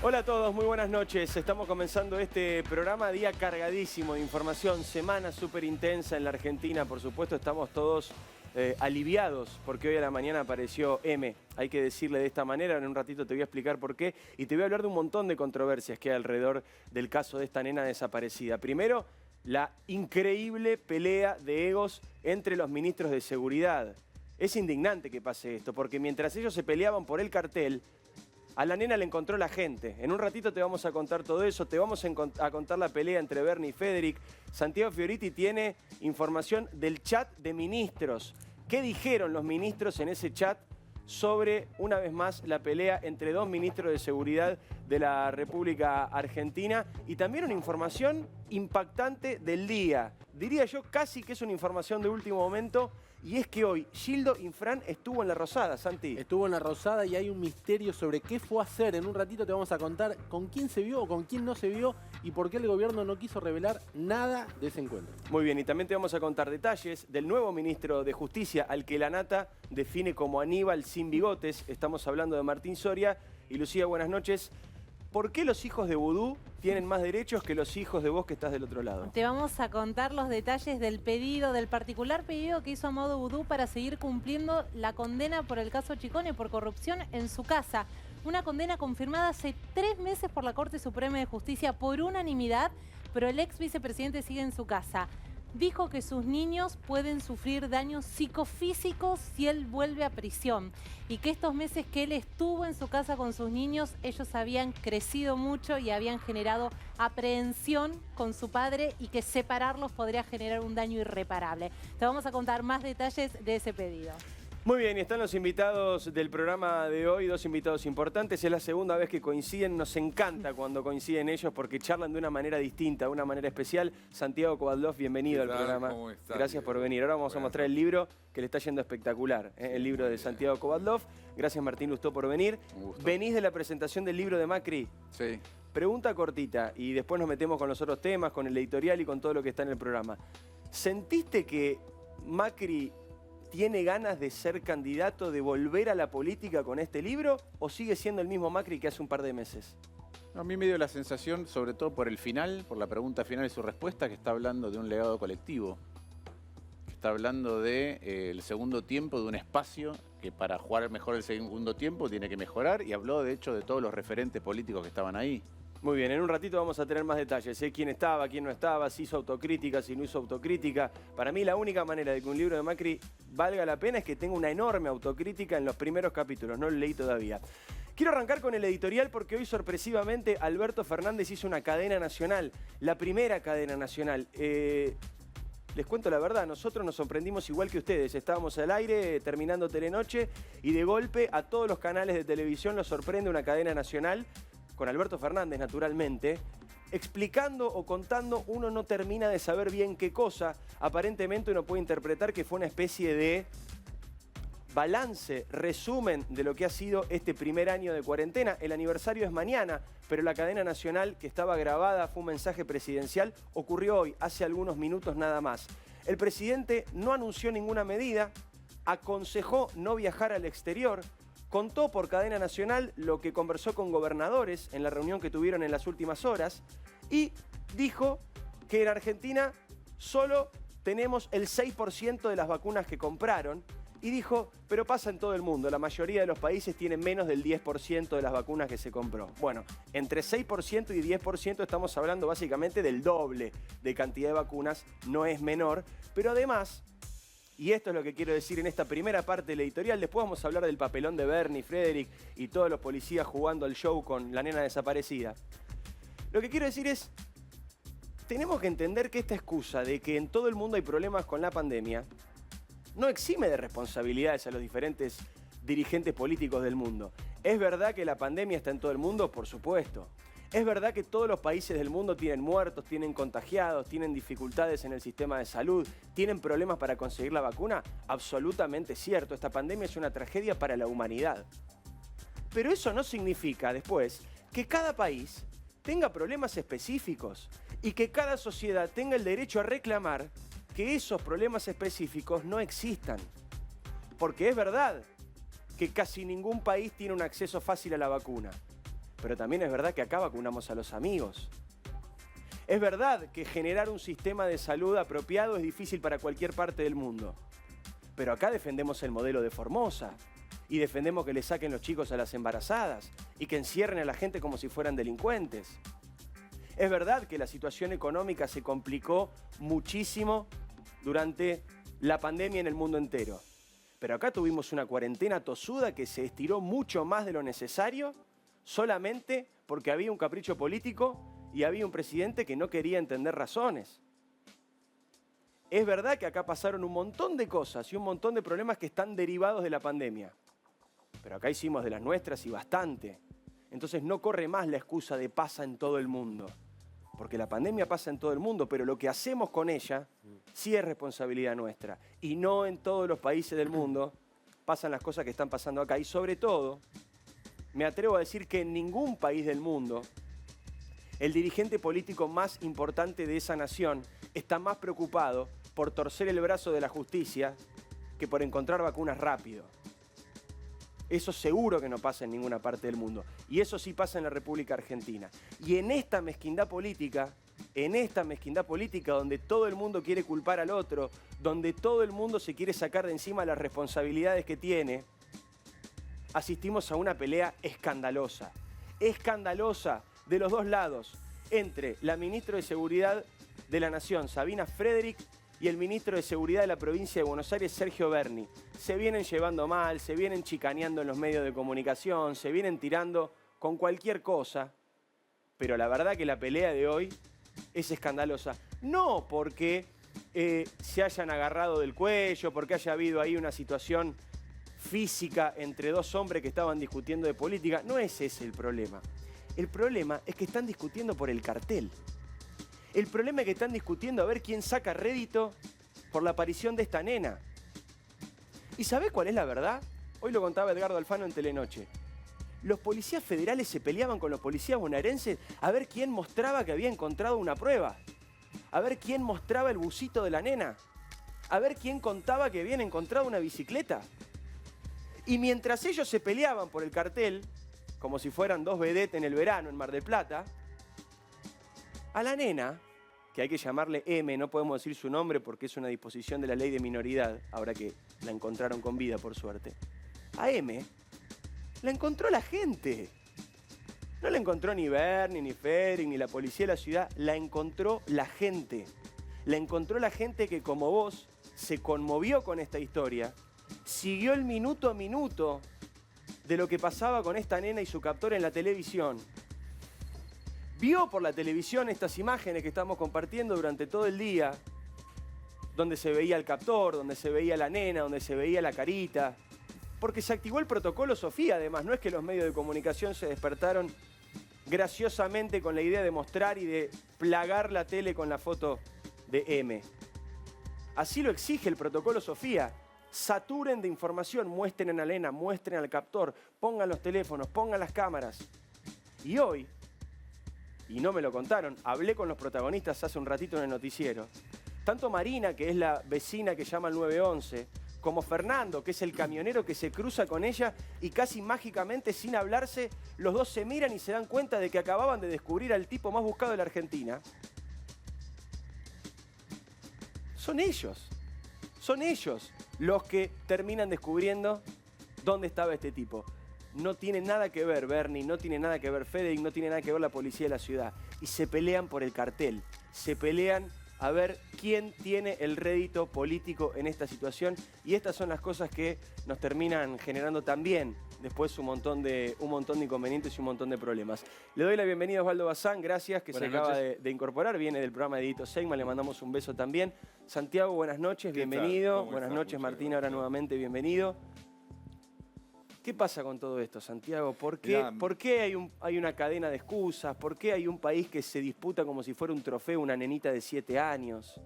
Hola a todos, muy buenas noches. Estamos comenzando este programa, día cargadísimo de información, semana súper intensa en la Argentina. Por supuesto, estamos todos aliviados porque hoy a la mañana apareció M. Hay que decirle de esta manera, en un ratito te voy a explicar por qué. Y te voy a hablar de un montón de controversias que hay alrededor del caso de esta nena desaparecida. Primero, la increíble pelea de egos entre los ministros de seguridad. Es indignante que pase esto, porque mientras ellos se peleaban por el cartel, a la nena le encontró la gente. En un ratito te vamos a contar todo eso, te vamos a contar la pelea entre Bernie y Federic. Santiago Fioriti tiene información del chat de ministros. ¿Qué dijeron los ministros en ese chat sobre, una vez más, la pelea entre dos ministros de seguridad de la República Argentina? Y también una información impactante del día. Diría yo casi que es una información de último momento. Y es que hoy Gildo Infran estuvo en La Rosada, Santi. Estuvo en La Rosada y hay un misterio sobre qué fue a hacer. En un ratito te vamos a contar con quién se vio o con quién no se vio y por qué el gobierno no quiso revelar nada de ese encuentro. Muy bien, y también te vamos a contar detalles del nuevo ministro de Justicia, al que la Nata define como Aníbal sin bigotes. Estamos hablando de Martín Soria. Y Lucía, buenas noches. ¿Por qué los hijos de Vudú tienen más derechos que los hijos de vos que estás del otro lado? Te vamos a contar los detalles del pedido, del particular pedido que hizo Amado Vudú para seguir cumpliendo la condena por el caso Chicone por corrupción en su casa. Una condena confirmada hace 3 meses por la Corte Suprema de Justicia por unanimidad, pero el ex vicepresidente sigue en su casa. Dijo que sus niños pueden sufrir daños psicofísicos si él vuelve a prisión y que estos meses que él estuvo en su casa con sus niños, ellos habían crecido mucho y habían generado aprehensión con su padre y que separarlos podría generar un daño irreparable. Te vamos a contar más detalles de ese pedido. Muy bien, y están los invitados del programa de hoy, dos invitados importantes. Es la segunda vez que coinciden, nos encanta cuando coinciden ellos porque charlan de una manera distinta, de una manera especial. Santiago Kovaldov, bienvenido al programa. ¿Cómo estás? Gracias por venir. Ahora vamos a mostrar el libro que le está yendo espectacular, el libro de Santiago Kovaldov. Gracias Martín Lustó por venir. Un gusto. Venís de la presentación del libro de Macri. Sí. Pregunta cortita y después nos metemos con los otros temas, con el editorial y con todo lo que está en el programa. ¿Sentiste que Macri tiene ganas de ser candidato, de volver a la política con este libro, o sigue siendo el mismo Macri que hace un par de meses? A mí me dio la sensación, sobre todo por el final, por la pregunta final y su respuesta, que está hablando de un legado colectivo. Que está hablando del segundo tiempo, de un espacio que para jugar mejor el segundo tiempo tiene que mejorar, y habló de hecho de todos los referentes políticos que estaban ahí. Muy bien, en un ratito vamos a tener más detalles, quién estaba, quién no estaba, si hizo autocrítica, si no hizo autocrítica. Para mí la única manera de que un libro de Macri valga la pena es que tenga una enorme autocrítica en los primeros capítulos, no lo leí todavía. Quiero arrancar con el editorial porque hoy sorpresivamente Alberto Fernández hizo una cadena nacional, la primera cadena nacional. Les cuento la verdad, nosotros nos sorprendimos igual que ustedes. Estábamos al aire terminando Telenoche y de golpe a todos los canales de televisión los sorprende una cadena nacional con Alberto Fernández, naturalmente, explicando o contando, uno no termina de saber bien qué cosa. Aparentemente uno puede interpretar que fue una especie de balance, resumen de lo que ha sido este primer año de cuarentena. El aniversario es mañana, pero la cadena nacional que estaba grabada, fue un mensaje presidencial, ocurrió hoy, hace algunos minutos nada más. El presidente no anunció ninguna medida, aconsejó no viajar al exterior, contó por cadena nacional lo que conversó con gobernadores en la reunión que tuvieron en las últimas horas y dijo que en Argentina solo tenemos el 6% de las vacunas que compraron y dijo, pero pasa en todo el mundo, la mayoría de los países tienen menos del 10% de las vacunas que se compró. Bueno, entre 6% y 10% estamos hablando básicamente del doble de cantidad de vacunas, no es menor, pero además, y esto es lo que quiero decir en esta primera parte del editorial, después vamos a hablar del papelón de Bernie, Federic y todos los policías jugando al show con la nena desaparecida. Lo que quiero decir es, tenemos que entender que esta excusa de que en todo el mundo hay problemas con la pandemia no exime de responsabilidades a los diferentes dirigentes políticos del mundo. ¿Es verdad que la pandemia está en todo el mundo? Por supuesto. ¿Es verdad que todos los países del mundo tienen muertos, tienen contagiados, tienen dificultades en el sistema de salud, tienen problemas para conseguir la vacuna? Absolutamente cierto. Esta pandemia es una tragedia para la humanidad. Pero eso no significa, después, que cada país tenga problemas específicos y que cada sociedad tenga el derecho a reclamar que esos problemas específicos no existan. Porque es verdad que casi ningún país tiene un acceso fácil a la vacuna. pero también es verdad que acá vacunamos a los amigos. Es verdad que generar un sistema de salud apropiado es difícil para cualquier parte del mundo, pero acá defendemos el modelo de Formosa y defendemos que le saquen los chicos a las embarazadas y que encierren a la gente como si fueran delincuentes. Es verdad que la situación económica se complicó muchísimo durante la pandemia en el mundo entero. Pero acá tuvimos una cuarentena tosuda que se estiró mucho más de lo necesario solamente porque había un capricho político y había un presidente que no quería entender razones. Es verdad que acá pasaron un montón de cosas y un montón de problemas que están derivados de la pandemia. Pero acá hicimos de las nuestras y bastante. Entonces no corre más la excusa de pasa en todo el mundo. Porque la pandemia pasa en todo el mundo, pero lo que hacemos con ella sí es responsabilidad nuestra. Y no en todos los países del mundo pasan las cosas que están pasando acá. Y sobre todo, me atrevo a decir que en ningún país del mundo el dirigente político más importante de esa nación está más preocupado por torcer el brazo de la justicia que por encontrar vacunas rápido. Eso seguro que no pasa en ninguna parte del mundo. Y eso sí pasa en la República Argentina. Y en esta mezquindad política donde todo el mundo quiere culpar al otro, donde todo el mundo se quiere sacar de encima las responsabilidades que tiene, asistimos a una pelea escandalosa. Escandalosa de los dos lados, entre la ministra de Seguridad de la Nación, Sabina Frederick, y el ministro de Seguridad de la provincia de Buenos Aires, Sergio Berni. Se vienen llevando mal, se vienen chicaneando en los medios de comunicación, se vienen tirando con cualquier cosa, pero la verdad que la pelea de hoy es escandalosa. No porque se hayan agarrado del cuello, porque haya habido ahí una situación física entre dos hombres que estaban discutiendo de política, no es ese el problema. El problema es que están discutiendo por el cartel. El problema es que están discutiendo a ver quién saca rédito por la aparición de esta nena. ¿Y sabés cuál es la verdad? Hoy lo contaba Edgardo Alfano en Telenoche. Los policías federales se peleaban con los policías bonaerenses a ver quién mostraba que había encontrado una prueba. A ver quién mostraba el busito de la nena. A ver quién contaba que habían encontrado una bicicleta. Y mientras ellos se peleaban por el cartel, como si fueran dos vedettes en el verano en Mar del Plata, a la nena, que hay que llamarle M, no podemos decir su nombre porque es una disposición de la ley de minoridad, ahora que la encontraron con vida, por suerte. A M la encontró la gente. No la encontró ni Berni, ni Federic, ni la policía de la ciudad, la encontró la gente. La encontró la gente que, como vos, se conmovió con esta historia, siguió el minuto a minuto de lo que pasaba con esta nena y su captor en la televisión. Vio por la televisión estas imágenes que estamos compartiendo durante todo el día, donde se veía el captor, donde se veía la nena, donde se veía la carita, porque se activó el protocolo Sofía, además, no es que los medios de comunicación se despertaron graciosamente con la idea de mostrar y de plagar la tele con la foto de M. Así lo exige el protocolo Sofía. Saturen de información, muestren a la nena, muestren al captor, pongan los teléfonos, pongan las cámaras. Y hoy, y no me lo contaron, hablé con los protagonistas hace un ratito en el noticiero, tanto Marina, que es la vecina que llama al 911, como Fernando, que es el camionero que se cruza con ella y casi mágicamente, sin hablarse, los dos se miran y se dan cuenta de que acababan de descubrir al tipo más buscado de la Argentina. Son ellos los que terminan descubriendo dónde estaba este tipo. No tiene nada que ver Berni, no tiene nada que ver Federic, no tiene nada que ver la policía de la ciudad. Y se pelean por el cartel, se pelean a ver quién tiene el rédito político en esta situación. Y estas son las cosas que nos terminan generando también después un montón de inconvenientes y un montón de problemas. Le doy la bienvenida a Osvaldo Bazán, gracias, que buenas se acaba de incorporar, viene del programa de Edito Seigman, le mandamos un beso también. Santiago, buenas noches, bienvenido. Buenas noches, Martín, ahora nuevamente bienvenido. ¿Qué pasa con todo esto, Santiago? ¿Por qué hay una cadena de excusas? ¿Por qué hay un país que se disputa como si fuera un trofeo una nenita de 7 años?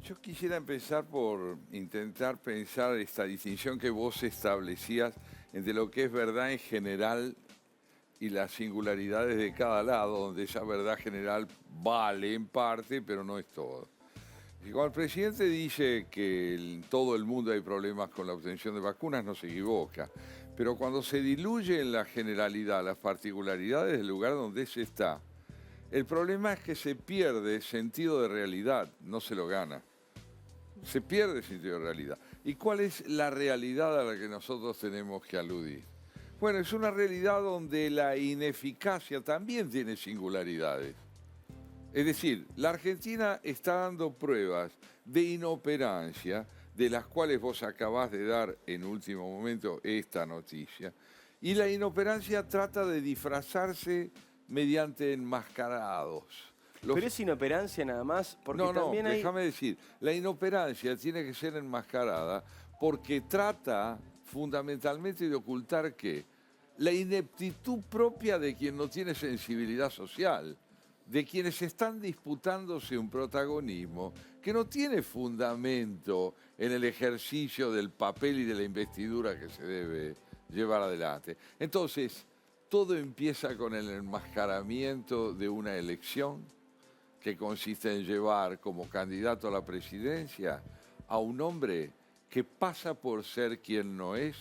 Yo quisiera empezar por intentar pensar esta distinción que vos establecías entre lo que es verdad en general y las singularidades de cada lado, donde esa verdad general vale en parte, pero no es todo. Y cuando el presidente dice que en todo el mundo hay problemas con la obtención de vacunas, no se equivoca. Pero cuando se diluye en la generalidad las particularidades del lugar donde se está, el problema es que se pierde sentido de realidad, no se lo gana. Se pierde sentido de realidad. ¿Y cuál es la realidad a la que nosotros tenemos que aludir? Bueno, es una realidad donde la ineficacia también tiene singularidades. Es decir, la Argentina está dando pruebas de inoperancia, de las cuales vos acabás de dar en último momento esta noticia, y la inoperancia trata de disfrazarse mediante enmascarados. Pero es inoperancia nada más, porque No, también hay... déjame decir, la inoperancia tiene que ser enmascarada porque trata fundamentalmente de ocultar ¿qué? La ineptitud propia de quien no tiene sensibilidad social, de quienes están disputándose un protagonismo que no tiene fundamento en el ejercicio del papel y de la investidura que se debe llevar adelante. Entonces, todo empieza con el enmascaramiento de una elección que consiste en llevar como candidato a la presidencia a un hombre que pasa por ser quien no es,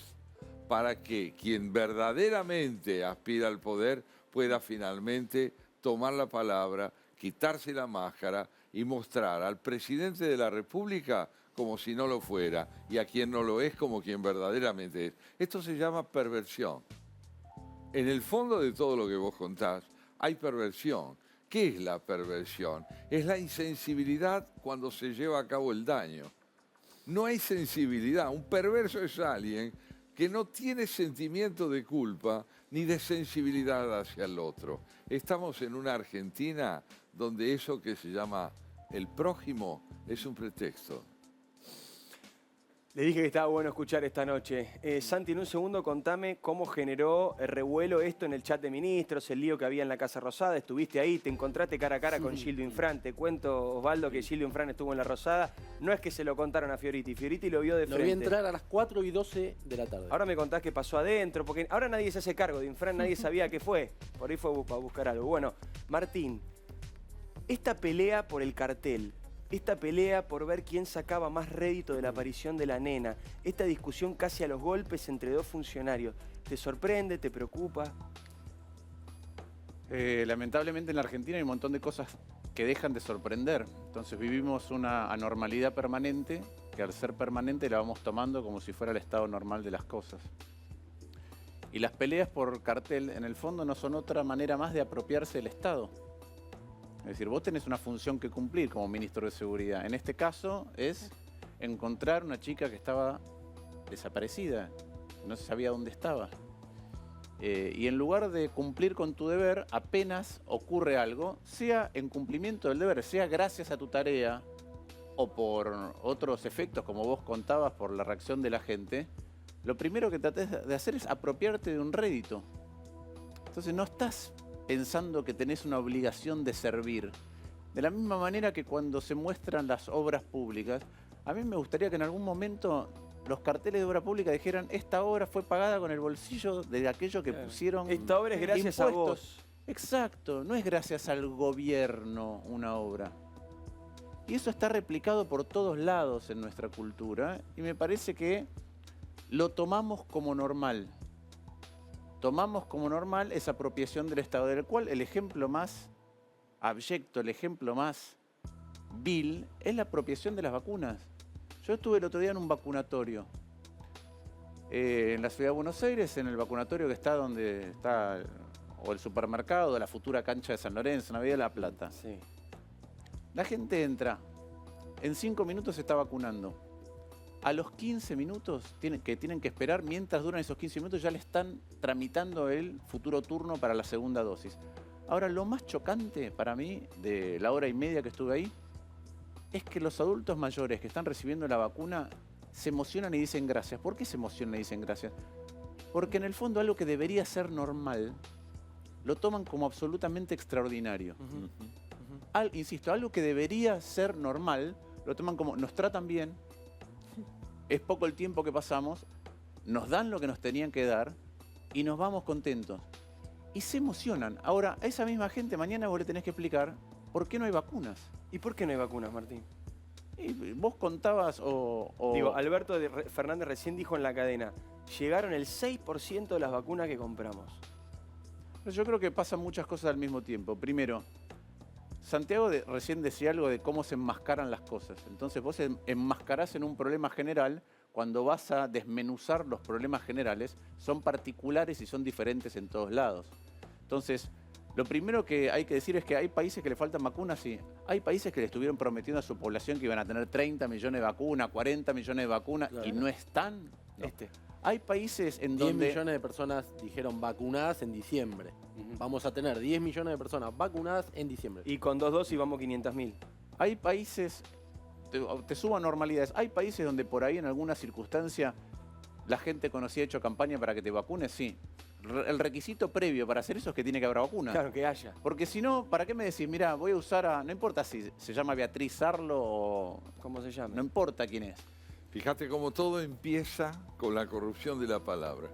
para que quien verdaderamente aspira al poder pueda finalmente tomar la palabra, quitarse la máscara y mostrar al presidente de la República como si no lo fuera y a quien no lo es como quien verdaderamente es. Esto se llama perversión. En el fondo de todo lo que vos contás hay perversión. ¿Qué es la perversión? Es la insensibilidad cuando se lleva a cabo el daño. No hay sensibilidad. Un perverso es alguien que no tiene sentimiento de culpa ni de sensibilidad hacia el otro. Estamos en una Argentina donde eso que se llama el prójimo es un pretexto. Le dije que estaba bueno escuchar esta noche. Santi, en un segundo contame cómo generó el revuelo esto en el chat de ministros, el lío que había en la Casa Rosada. Estuviste ahí, te encontraste cara a cara con Gildo Infran. Te cuento, Osvaldo, que Gildo Infran estuvo en la Rosada. No es que se lo contaron a Fioriti, Fioriti lo vio de frente. Lo vi entrar a las 4:12 de la tarde. Ahora me contás qué pasó adentro, porque ahora nadie se hace cargo de Infran, nadie sabía qué fue. Por ahí fue a buscar algo. Bueno, Martín, esta pelea por el cartel, esta pelea por ver quién sacaba más rédito de la aparición de la nena, esta discusión casi a los golpes entre dos funcionarios, ¿te sorprende, te preocupa? Lamentablemente en la Argentina hay un montón de cosas que dejan de sorprender. Entonces vivimos una anormalidad permanente que al ser permanente la vamos tomando como si fuera el estado normal de las cosas. Y las peleas por cartel en el fondo no son otra manera más de apropiarse del Estado. Es decir, vos tenés una función que cumplir como ministro de Seguridad. En este caso es encontrar una chica que estaba desaparecida, no se sabía dónde estaba. Y en lugar de cumplir con tu deber, apenas ocurre algo, sea en cumplimiento del deber, sea gracias a tu tarea o por otros efectos, como vos contabas, por la reacción de la gente, lo primero que tratás de hacer es apropiarte de un rédito. Entonces no estás pensando que tenés una obligación de servir. De la misma manera que cuando se muestran las obras públicas, a mí me gustaría que en algún momento los carteles de obra pública dijeran: esta obra fue pagada con el bolsillo de aquellos que pusieron Esta obra es gracias a vos. Exacto, no es gracias al gobierno una obra. Y eso está replicado por todos lados en nuestra cultura y me parece que lo tomamos como normal. Tomamos como normal esa apropiación del Estado, del cual el ejemplo más abyecto, el ejemplo más vil, es la apropiación de las vacunas. Yo estuve el otro día en un vacunatorio, en la ciudad de Buenos Aires, en el vacunatorio que está donde está o el supermercado, la futura cancha de San Lorenzo, en la Avenida de La Plata. Sí. La gente entra, en 5 minutos se está vacunando. A los 15 minutos que tienen que esperar, mientras duran esos 15 minutos, ya le están tramitando el futuro turno para la segunda dosis. Ahora, lo más chocante para mí de la hora y media que estuve ahí es que los adultos mayores que están recibiendo la vacuna se emocionan y dicen gracias. ¿Por qué se emocionan y dicen gracias? Porque en el fondo algo que debería ser normal lo toman como absolutamente extraordinario. Insisto, algo que debería ser normal lo toman como nos tratan bien. Es poco el tiempo que pasamos, nos dan lo que nos tenían que dar y nos vamos contentos. Y se emocionan. Ahora, a esa misma gente mañana vos le tenés que explicar por qué no hay vacunas. ¿Y por qué no hay vacunas, Martín? Y vos contabas Digo, Alberto Fernández recién dijo en la cadena, llegaron el 6% de las vacunas que compramos. Yo creo que pasan muchas cosas al mismo tiempo. Primero, Santiago recién decía algo de cómo se enmascaran las cosas. Entonces vos enmascarás en un problema general, cuando vas a desmenuzar los problemas generales, son particulares y son diferentes en todos lados. Entonces, lo primero que hay que decir es que hay países que le faltan vacunas, sí. Hay países que le estuvieron prometiendo a su población que iban a tener 30 millones de vacunas, 40 millones de vacunas, Claro. y no están. No. Este. Hay países en 10 donde... millones de personas dijeron vacunadas en diciembre. Vamos a tener 10 millones de personas vacunadas en diciembre. Y con 2 dosis vamos 500.000. Hay países, te subo a normalidades, hay países donde por ahí en alguna circunstancia la gente conocía hecho campaña para que te vacunes, sí. El requisito previo para hacer eso es que tiene que haber vacuna. Claro, que haya. Porque si no, ¿para qué me decís? Mira, voy a usar a... No importa si se llama Beatriz Arlo o... ¿Cómo se llama? No importa quién es. Fíjate cómo todo empieza con la corrupción de la palabra,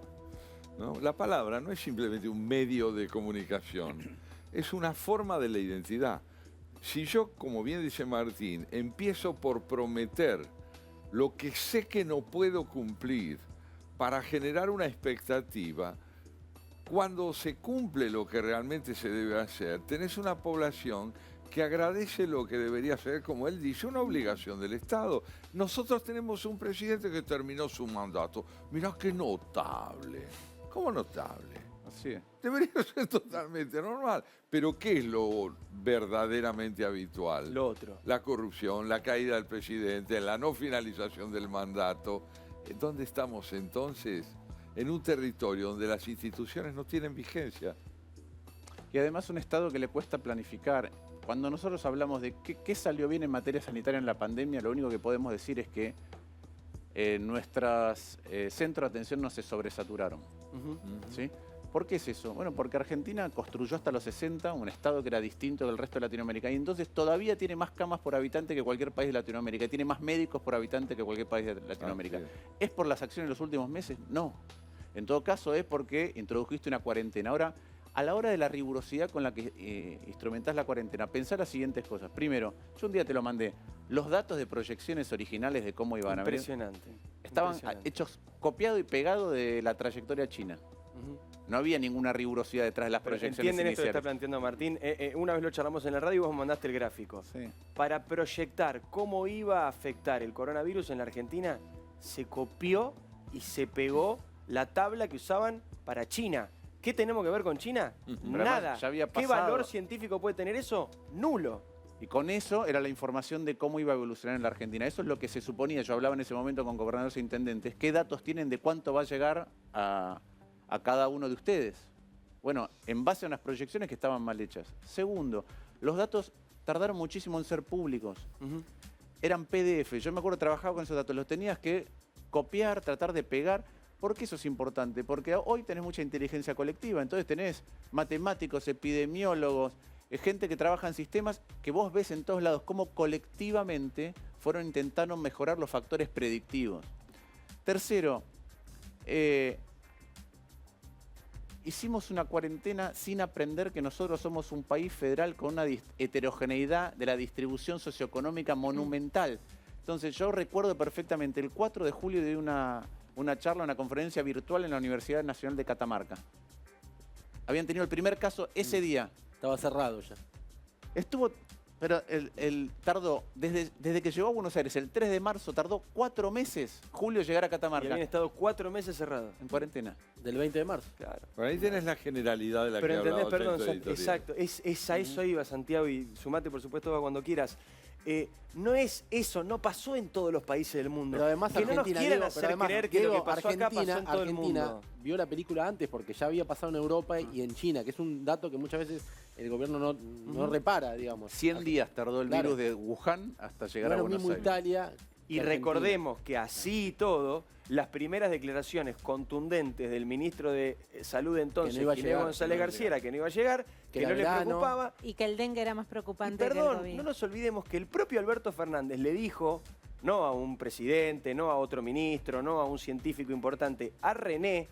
¿no? La palabra no es simplemente un medio de comunicación, es una forma de la identidad. Si yo, como bien dice Martín, empiezo por prometer lo que sé que no puedo cumplir para generar una expectativa, cuando se cumple lo que realmente se debe hacer, tenés una población que agradece lo que debería ser, como él dice, una obligación del Estado. Nosotros tenemos un presidente que terminó su mandato. Mirá qué notable. ¿Cómo notable? Así es. Debería ser totalmente normal. Pero ¿qué es lo verdaderamente habitual? Lo otro. La corrupción, la caída del presidente, la no finalización del mandato. ¿Dónde estamos entonces? En un territorio donde las instituciones no tienen vigencia. Y además un Estado que le cuesta planificar. Cuando nosotros hablamos de qué salió bien en materia sanitaria en la pandemia, lo único que podemos decir es que nuestros centros de atención no se sobresaturaron. ¿Sí? ¿Por qué es eso? Bueno, porque Argentina construyó hasta los 60 un Estado que era distinto del resto de Latinoamérica y entonces todavía tiene más camas por habitante que cualquier país de Latinoamérica, tiene más médicos por habitante que cualquier país de Latinoamérica. ¿Es por las acciones de los últimos meses? No. En todo caso es porque introdujiste una cuarentena. Ahora, a la hora de la rigurosidad con la que instrumentás la cuarentena, pensá las siguientes cosas. Primero, yo un día te lo mandé, los datos de proyecciones originales de cómo iban a venir Impresionante. estaban Impresionante. hechos copiado y pegado de la trayectoria china. No había ninguna rigurosidad detrás de las Pero proyecciones entienden esto que está iniciales. planteando Martín. Una vez lo charlamos en la radio y vos me mandaste el gráfico. Sí. Para proyectar cómo iba a afectar el coronavirus en la Argentina, se copió y se pegó la tabla que usaban para China. ¿Qué tenemos que ver con China? Pero Nada. además ya había ¿Qué pasado. valor científico puede tener eso? Nulo. Y con eso era la información de cómo iba a evolucionar en la Argentina. Eso es lo que se suponía. Yo hablaba en ese momento con gobernadores e intendentes. ¿Qué datos tienen de cuánto va a llegar a cada uno de ustedes? Bueno, en base a unas proyecciones que estaban mal hechas. Segundo, los datos tardaron muchísimo en ser públicos. Eran PDF. Yo me acuerdo, trabajaba con esos datos. Los tenías que copiar, tratar de pegar. ¿Por qué eso es importante? Porque hoy tenés mucha inteligencia colectiva. Entonces tenés matemáticos, epidemiólogos, gente que trabaja en sistemas que vos ves en todos lados cómo colectivamente fueron intentando mejorar los factores predictivos. Tercero, hicimos una cuarentena sin aprender que nosotros somos un país federal con una heterogeneidad de la distribución socioeconómica monumental. Entonces yo recuerdo perfectamente, el 4 de julio de una charla, una conferencia virtual en la Universidad Nacional de Catamarca. Habían tenido el primer caso ese día. Estaba cerrado ya. Estuvo, pero tardó, desde que llegó a Buenos Aires, el 3 de marzo, tardó 4 meses, Julio, llegar a Y Catamarca. habían estado 4 meses cerrados. En cuarentena. Del 20 de marzo. Claro. Por ahí tenés la generalidad de la Pero que entendés, hablaba perdón, Centro Editorial. exacto, es a eso iba, Santiago, y sumate por supuesto va cuando quieras. No es eso, no pasó en todos los países del mundo. Pero además que no nos Argentina, quieran Diego, hacer pero además, creer que lo Diego, que pasó acá pasó en todo el Argentina mundo. vio la película antes porque ya había pasado en Europa y en China, que es un dato que muchas veces el gobierno no repara, digamos. 100 días tardó el Claro. virus de Wuhan hasta llegar Bueno, a Buenos mismo Aires. Italia. Y que Argentina. recordemos que así y todo, las primeras declaraciones contundentes del ministro de Salud entonces, Que no iba a Ginés llegar, González que no iba a García, era que no iba a llegar, que era no le verano. preocupaba. Y que el dengue era más Y preocupante que el perdón, COVID. no nos olvidemos que el propio Alberto Fernández le dijo, no a un presidente, no a otro ministro, no a un científico importante, a René,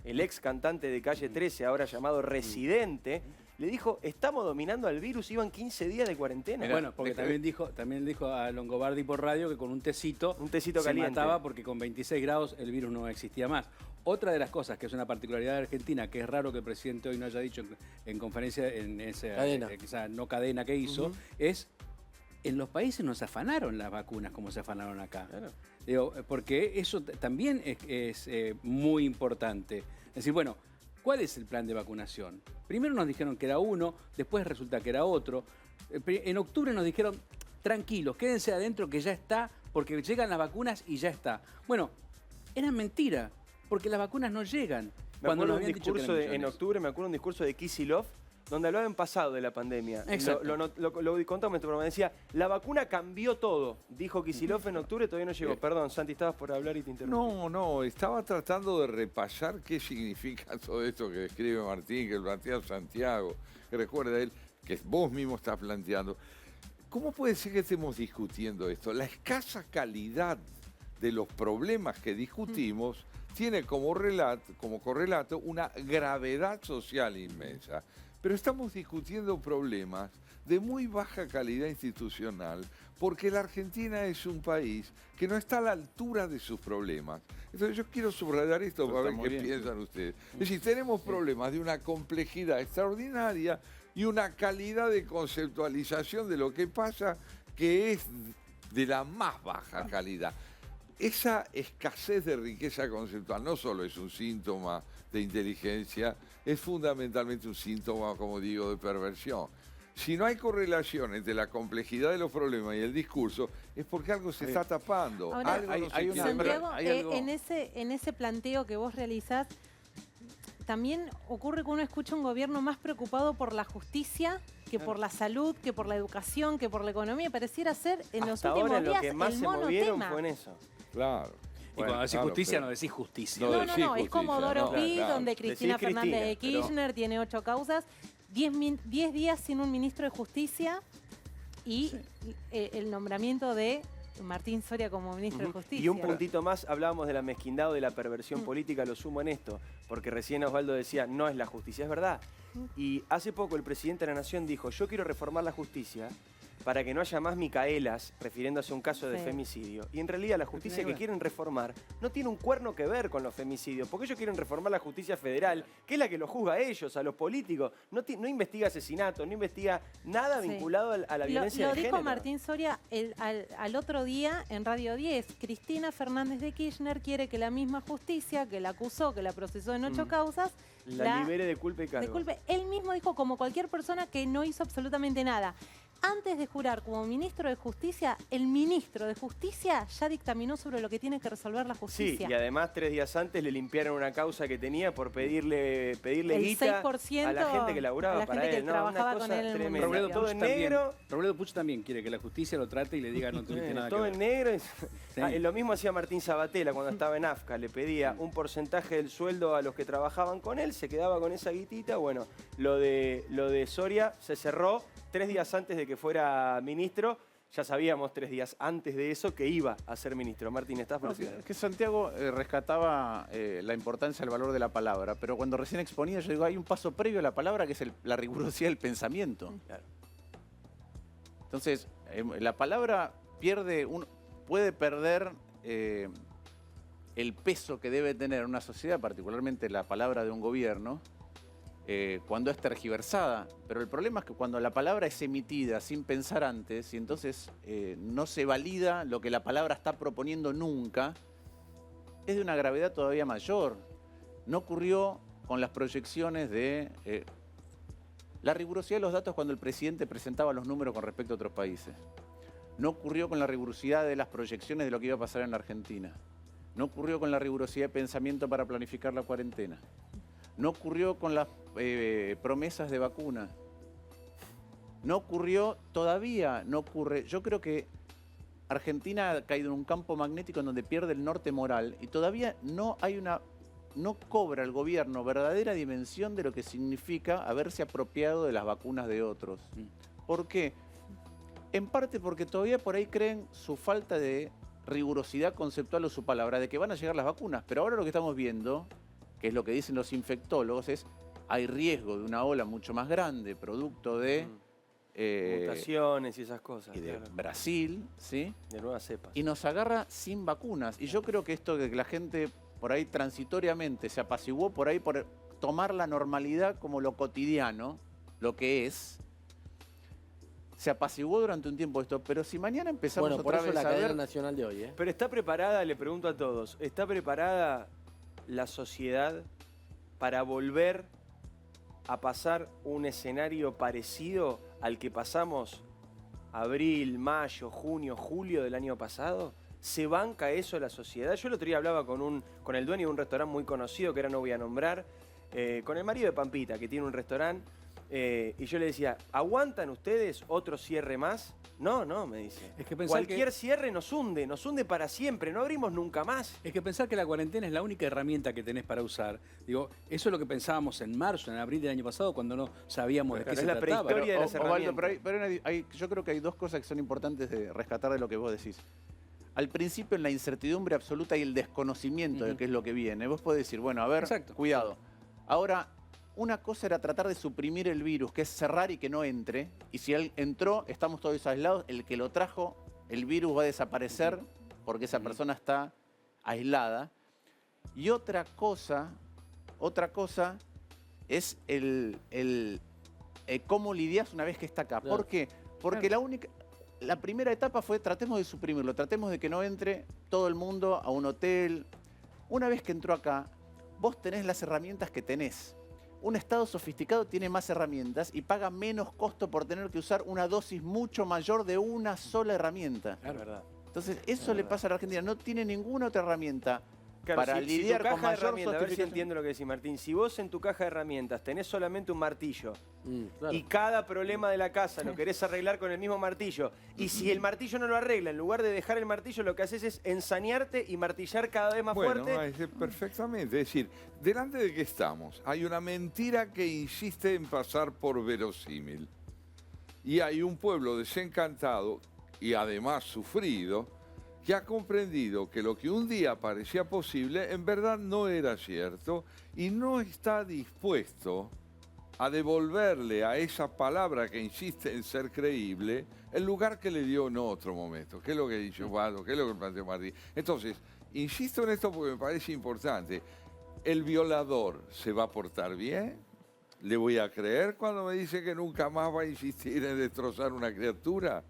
el ex cantante de Calle 13, ahora llamado Residente, le dijo, estamos dominando al virus, iban 15 días de cuarentena. Bueno, porque también dijo a Longobardi por radio que con un tecito se caliente mataba porque con 26 grados el virus no existía más. Otra de las cosas que es una particularidad de Argentina, que es raro que el presidente hoy no haya dicho en conferencia, en esa no cadena que hizo, es en los países no se afanaron las vacunas como se afanaron acá. Claro. Digo, porque eso también es muy importante. Es decir, bueno, ¿cuál es el plan de vacunación? Primero nos dijeron que era uno, después resulta que era otro. En octubre nos dijeron, tranquilos, quédense adentro que ya está, porque llegan las vacunas y ya está. Bueno, era mentira, porque las vacunas no llegan. Cuando nos habían dicho que eran millones. En octubre me acuerdo un discurso de Kicillof, donde hablaban pasado de la pandemia. Exacto. Lo contamos en tu programa. Decía, la vacuna cambió todo. Dijo Kicillof en octubre, todavía no llegó. Perdón, Santi, estabas por hablar y te interrumpí. No, estaba tratando de repasar qué significa todo esto que describe Martín, que plantea Santiago, que recuerda él, que vos mismo estás planteando. ¿Cómo puede ser que estemos discutiendo esto? La escasa calidad de los problemas que discutimos tiene como correlato una gravedad social inmensa. Pero estamos discutiendo problemas de muy baja calidad institucional porque la Argentina es un país que no está a la altura de sus problemas. Entonces yo quiero subrayar esto para ver qué piensan ustedes. Es decir, tenemos problemas de una complejidad extraordinaria y una calidad de conceptualización de lo que pasa que es de la más baja calidad. Esa escasez de riqueza conceptual no solo es un síntoma de inteligencia, es fundamentalmente un síntoma, como digo, de perversión. Si no hay correlación entre la complejidad de los problemas y el discurso, es porque algo se está tapando. Ahora, Santiago, en ese planteo que vos realizás, también ocurre que uno escucha un gobierno más preocupado por la justicia que por la salud, que por la educación, que por la economía. Pareciera ser en los últimos días lo que más el se movieron monotema. fue en eso. Claro. Y cuando decís justicia, no decís justicia. No, es como Doro Pi, donde Cristina Decís Fernández de Cristina, Kirchner tiene 8 causas, 10 días sin un ministro de Justicia y el nombramiento de Martín Soria como ministro de Justicia. Y un puntito más, hablábamos de la mezquindad o de la perversión política, lo sumo en esto, porque recién Osvaldo decía, no es la justicia, es verdad. Y hace poco el presidente de la Nación dijo, yo quiero reformar la justicia para que no haya más Micaelas, refiriéndose a un caso de femicidio. Y en realidad la justicia que quieren reformar no tiene un cuerno que ver con los femicidios, porque ellos quieren reformar la justicia federal, que es la que los juzga a ellos, a los políticos. No investiga asesinatos, no investiga nada vinculado a la violencia de género. Lo dijo Martín Soria al otro día en Radio 10. Cristina Fernández de Kirchner quiere que la misma justicia que la acusó, que la procesó en 8 causas, la libere de culpa y cargo. Él mismo dijo, como cualquier persona que no hizo absolutamente nada. Antes de jurar como ministro de Justicia, el ministro de Justicia ya dictaminó sobre lo que tiene que resolver la justicia. Sí, y además 3 días antes le limpiaron una causa que tenía por pedirle guita 6% a la gente que laburaba para él. Trabajaba con él en el tremenda. municipio. Todo en negro. Robledo Puch también quiere que la justicia lo trate y le diga no tuviste nada que todo ver. en negro. Sí. Lo mismo hacía Martín Sabatella cuando estaba en AFCA. Le pedía un porcentaje del sueldo a los que trabajaban con él, se quedaba con esa guitita. Bueno, lo de Soria se cerró 3 días antes de que fuera ministro. Ya sabíamos 3 días antes de eso que iba a ser ministro. Martín, ¿estás por decir? Que Santiago rescataba la importancia del valor de la palabra, pero cuando recién exponía yo digo, hay un paso previo a la palabra que es la rigurosidad del pensamiento. Claro. Entonces, la palabra puede perder el peso que debe tener una sociedad, particularmente la palabra de un gobierno, cuando es tergiversada. Pero el problema es que cuando la palabra es emitida sin pensar antes y entonces no se valida lo que la palabra está proponiendo nunca, es de una gravedad todavía mayor. No ocurrió con las proyecciones de la rigurosidad de los datos cuando el presidente presentaba los números con respecto a otros países. No ocurrió con la rigurosidad de las proyecciones de lo que iba a pasar en la Argentina. No ocurrió con la rigurosidad de pensamiento para planificar la cuarentena. No ocurrió con las promesas de vacuna. No ocurrió, todavía no ocurre. Yo creo que Argentina ha caído en un campo magnético en donde pierde el norte moral y todavía no cobra el gobierno verdadera dimensión de lo que significa haberse apropiado de las vacunas de otros. ¿Por qué? En parte porque todavía por ahí creen su falta de rigurosidad conceptual o su palabra de que van a llegar las vacunas. Pero ahora lo que estamos viendo, que es lo que dicen los infectólogos, es hay riesgo de una ola mucho más grande, producto de... Mutaciones y esas cosas. y de claro. Brasil, ¿sí? De nuevas cepas. Y nos agarra sin vacunas. Y yo creo que esto de que la gente por ahí transitoriamente se apaciguó por ahí por tomar la normalidad como lo cotidiano, lo que es, se apaciguó durante un tiempo esto, pero si mañana empezamos Bueno, por otra eso vez la a cadena ver... nacional de hoy, ¿eh? Pero está preparada, le pregunto a todos, ¿está preparada la sociedad para volver a pasar un escenario parecido al que pasamos abril, mayo, junio, julio del año pasado? ¿Se banca eso la sociedad? Yo el otro día hablaba con el dueño de un restaurante muy conocido, que ahora no voy a nombrar, con el marido de Pampita, que tiene un restaurante, y yo le decía, ¿aguantan ustedes otro cierre más? No, no, me dice. Es que pensar Cualquier cierre nos hunde para siempre, no abrimos nunca más. Es que pensar que la cuarentena es la única herramienta que tenés para usar. Digo, eso es lo que pensábamos en marzo, en abril del año pasado, cuando no sabíamos de qué Claro, se es la trataba. prehistoria de las Osvaldo, herramientas. yo creo que hay dos cosas que son importantes de rescatar de lo que vos decís. Al principio, en la incertidumbre absoluta y el desconocimiento de qué es lo que viene, vos podés decir, bueno, a ver, Exacto. cuidado. Ahora, una cosa era tratar de suprimir el virus, que es cerrar y que no entre. Y si él entró, estamos todos aislados. El que lo trajo, el virus va a desaparecer porque esa persona está aislada. Y otra cosa es cómo lidias una vez que está acá. Claro. ¿Por qué? Porque la primera etapa fue tratemos de suprimirlo, tratemos de que no entre todo el mundo a un hotel. Una vez que entró acá, vos tenés las herramientas que tenés. Un Estado sofisticado tiene más herramientas y paga menos costo por tener que usar una dosis mucho mayor de una sola herramienta. Es verdad. Entonces, eso le pasa a la Argentina. No tiene ninguna otra herramienta Claro, para si lidiar tu caja con de mayor herramientas, a ver si sofisticación. entiendo lo que decís, Martín. Si vos en tu caja de herramientas tenés solamente un martillo Claro. y cada problema de la casa lo querés arreglar con el mismo martillo, y si el martillo no lo arregla, en lugar de dejar el martillo, lo que haces es ensañarte y martillar cada vez más fuerte. Perfectamente. Es decir, delante de que estamos, hay una mentira que insiste en pasar por verosímil. Y hay un pueblo desencantado y además sufrido, que ha comprendido que lo que un día parecía posible en verdad no era cierto y no está dispuesto a devolverle a esa palabra que insiste en ser creíble el lugar que le dio en otro momento, que es lo que ha dicho Osvaldo, que es lo que planteó Martín. Entonces, insisto en esto porque me parece importante. ¿El violador se va a portar bien? ¿Le voy a creer cuando me dice que nunca más va a insistir en destrozar una criatura?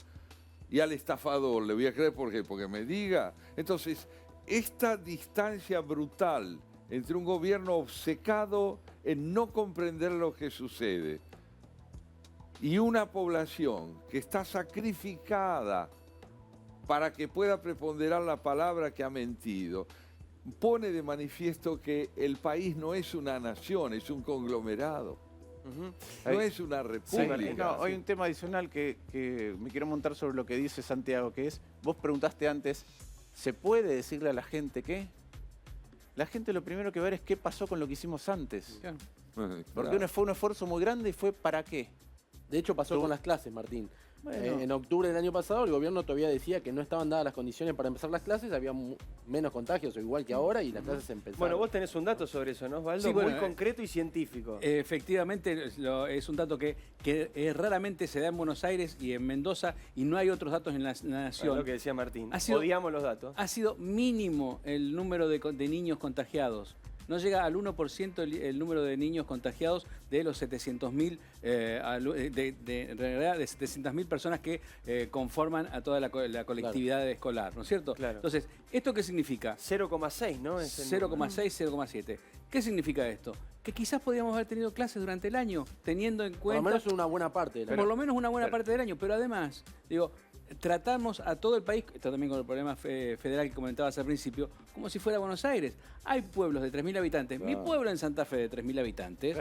Y al estafador le voy a creer porque me diga. Entonces, esta distancia brutal entre un gobierno obcecado en no comprender lo que sucede y una población que está sacrificada para que pueda preponderar la palabra que ha mentido, pone de manifiesto que el país no es una nación, es un conglomerado. No es una república. Hay un tema adicional que me quiero montar sobre lo que dice Santiago, que es, vos preguntaste antes, ¿se puede decirle a la gente qué? La gente lo primero que va a ver es qué pasó con lo que hicimos antes. Claro. Porque fue un esfuerzo muy grande y fue ¿para qué? De hecho, pasó con las clases, Martín. Bueno. En octubre del año pasado, el gobierno todavía decía que no estaban dadas las condiciones para empezar las clases, había menos contagios, o igual que ahora, y las clases empezaron. Bueno, vos tenés un dato sobre eso, ¿no, Osvaldo? Sí, bueno, muy concreto y científico. Efectivamente, es un dato que raramente se da en Buenos Aires y en Mendoza, y no hay otros datos en la Es nación. lo que decía Martín. Ha sido- Odiamos los datos. Ha sido mínimo el número de niños contagiados. No llega al 1% el número de niños contagiados de los 700.000 de 700.000 personas que conforman a toda la colectividad escolar, ¿no es cierto? Claro. Entonces, ¿esto qué significa? 0,6, ¿no? Es el- 0,6, 0,7. ¿Qué significa esto? Que quizás podríamos haber tenido clases durante el año, teniendo en por lo cuenta... menos una buena parte de la por lo menos una buena parte del año, pero además, digo, tratamos a todo el país, esto también con el problema federal que comentabas al principio, como si fuera Buenos Aires. Hay pueblos de 3.000 habitantes. Mi pueblo en Santa Fe de 3.000 habitantes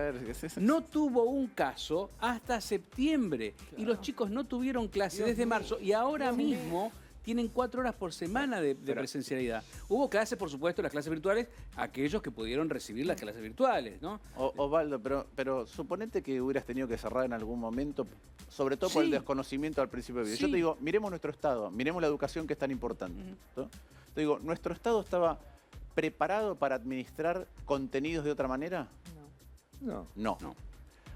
no tuvo un caso hasta septiembre y los chicos no tuvieron clase desde marzo y ahora mismo tienen 4 horas por semana de presencialidad. Hubo clases, por supuesto, las clases virtuales, aquellos que pudieron recibir las clases virtuales, ¿no? Osvaldo, pero suponete que hubieras tenido que cerrar en algún momento, sobre todo por el Sí. desconocimiento al principio del video. Sí. Yo te digo, miremos nuestro Estado, miremos la educación que es tan importante. ¿no? Te digo, ¿nuestro Estado estaba preparado para administrar contenidos de otra manera? No. No. No.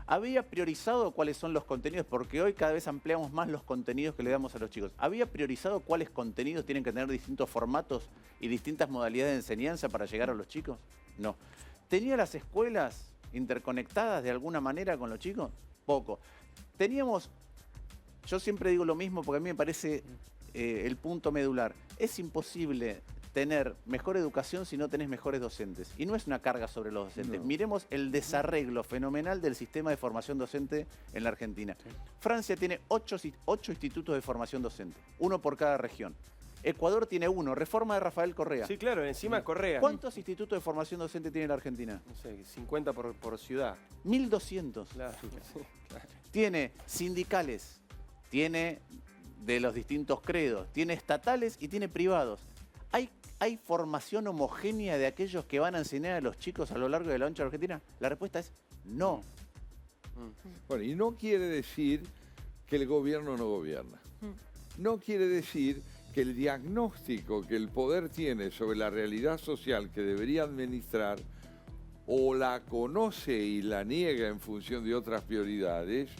¿Había priorizado cuáles son los contenidos? Porque hoy cada vez ampliamos más los contenidos que le damos a los chicos. ¿Había priorizado cuáles contenidos tienen que tener distintos formatos y distintas modalidades de enseñanza para llegar a los chicos? No. ¿Tenía las escuelas interconectadas de alguna manera con los chicos? Poco. Teníamos, yo siempre digo lo mismo porque a mí me parece el punto medular. Es imposible tener mejor educación si no tenés mejores docentes. Y no es una carga sobre los docentes. No. Miremos el desarreglo fenomenal del sistema de formación docente en la Argentina. Sí. Francia tiene 8 institutos de formación docente, uno por cada región. Ecuador tiene 1, reforma de Rafael Correa. Sí, claro, encima Correa. ¿Cuántos institutos de formación docente tiene la Argentina? No sé, 50 por ciudad. 1.200. Claro, sí, claro. Tiene sindicales, tiene de los distintos credos, tiene estatales y tiene privados. ¿Hay formación homogénea de aquellos que van a enseñar a los chicos a lo largo de la ancha de Argentina? La respuesta es no. Bueno, y no quiere decir que el gobierno no gobierna. No quiere decir que el diagnóstico que el poder tiene sobre la realidad social que debería administrar o la conoce y la niega en función de otras prioridades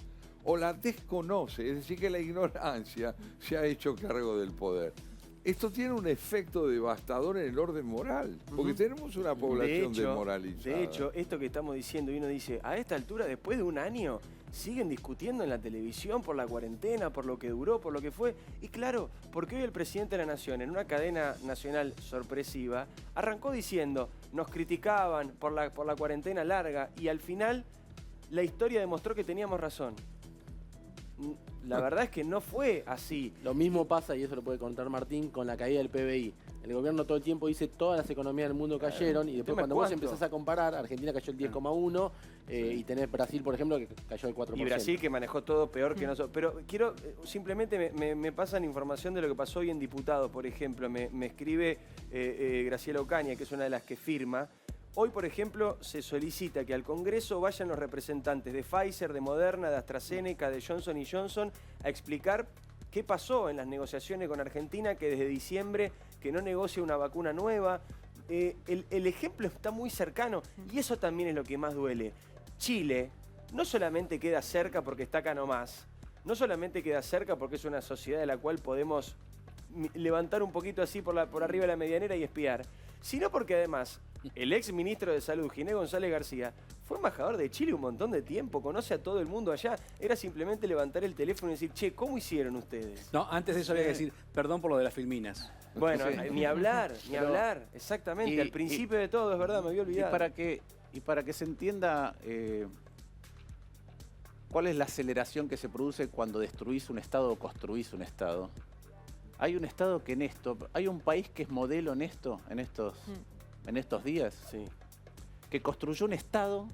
o la desconoce, es decir, que la ignorancia se ha hecho cargo del poder. Esto tiene un efecto devastador en el orden moral, porque tenemos una población desmoralizada. De hecho, esto que estamos diciendo, y uno dice, a esta altura, después de un año, siguen discutiendo en la televisión por la cuarentena, por lo que duró, por lo que fue. Y claro, porque hoy el presidente de la Nación, en una cadena nacional sorpresiva, arrancó diciendo, nos criticaban por la cuarentena larga, y al final la historia demostró que teníamos razón. La verdad es que no fue así. Lo mismo pasa, y eso lo puede contar Martín, con la caída del PBI. El gobierno todo el tiempo dice todas las economías del mundo cayeron y después tema es cuando vos cuánto. empezás a comparar, Argentina cayó el 10,1 y tenés Brasil, por ejemplo, que cayó el 4%. Y Brasil que manejó todo peor que nosotros. Pero quiero, simplemente me pasan información de lo que pasó hoy en Diputados, por ejemplo. Me escribe Graciela Ocaña, que es una de las que firma. Hoy, por ejemplo, se solicita que al Congreso vayan los representantes de Pfizer, de Moderna, de AstraZeneca, de Johnson & Johnson a explicar qué pasó en las negociaciones con Argentina, que desde diciembre que no negocia una vacuna nueva. El ejemplo está muy cercano y eso también es lo que más duele. Chile no solamente queda cerca porque está acá nomás, no solamente queda cerca porque es una sociedad de la cual podemos levantar un poquito así por arriba de la medianera y espiar, sino porque además el ex ministro de Salud, Ginés González García, fue embajador de Chile un montón de tiempo, conoce a todo el mundo allá. Era simplemente levantar el teléfono y decir, che, ¿cómo hicieron ustedes? No, antes de eso había que decir, perdón por lo de las filminas. Bueno, Sí. ni hablar, ni Pero- hablar, exactamente, y- al principio de todo, es verdad, me había Y olvidado. para que se entienda cuál es la aceleración que se produce cuando destruís un Estado o construís un Estado. Hay un Estado que hay un país que es modelo en estos días, Sí, que construyó un Estado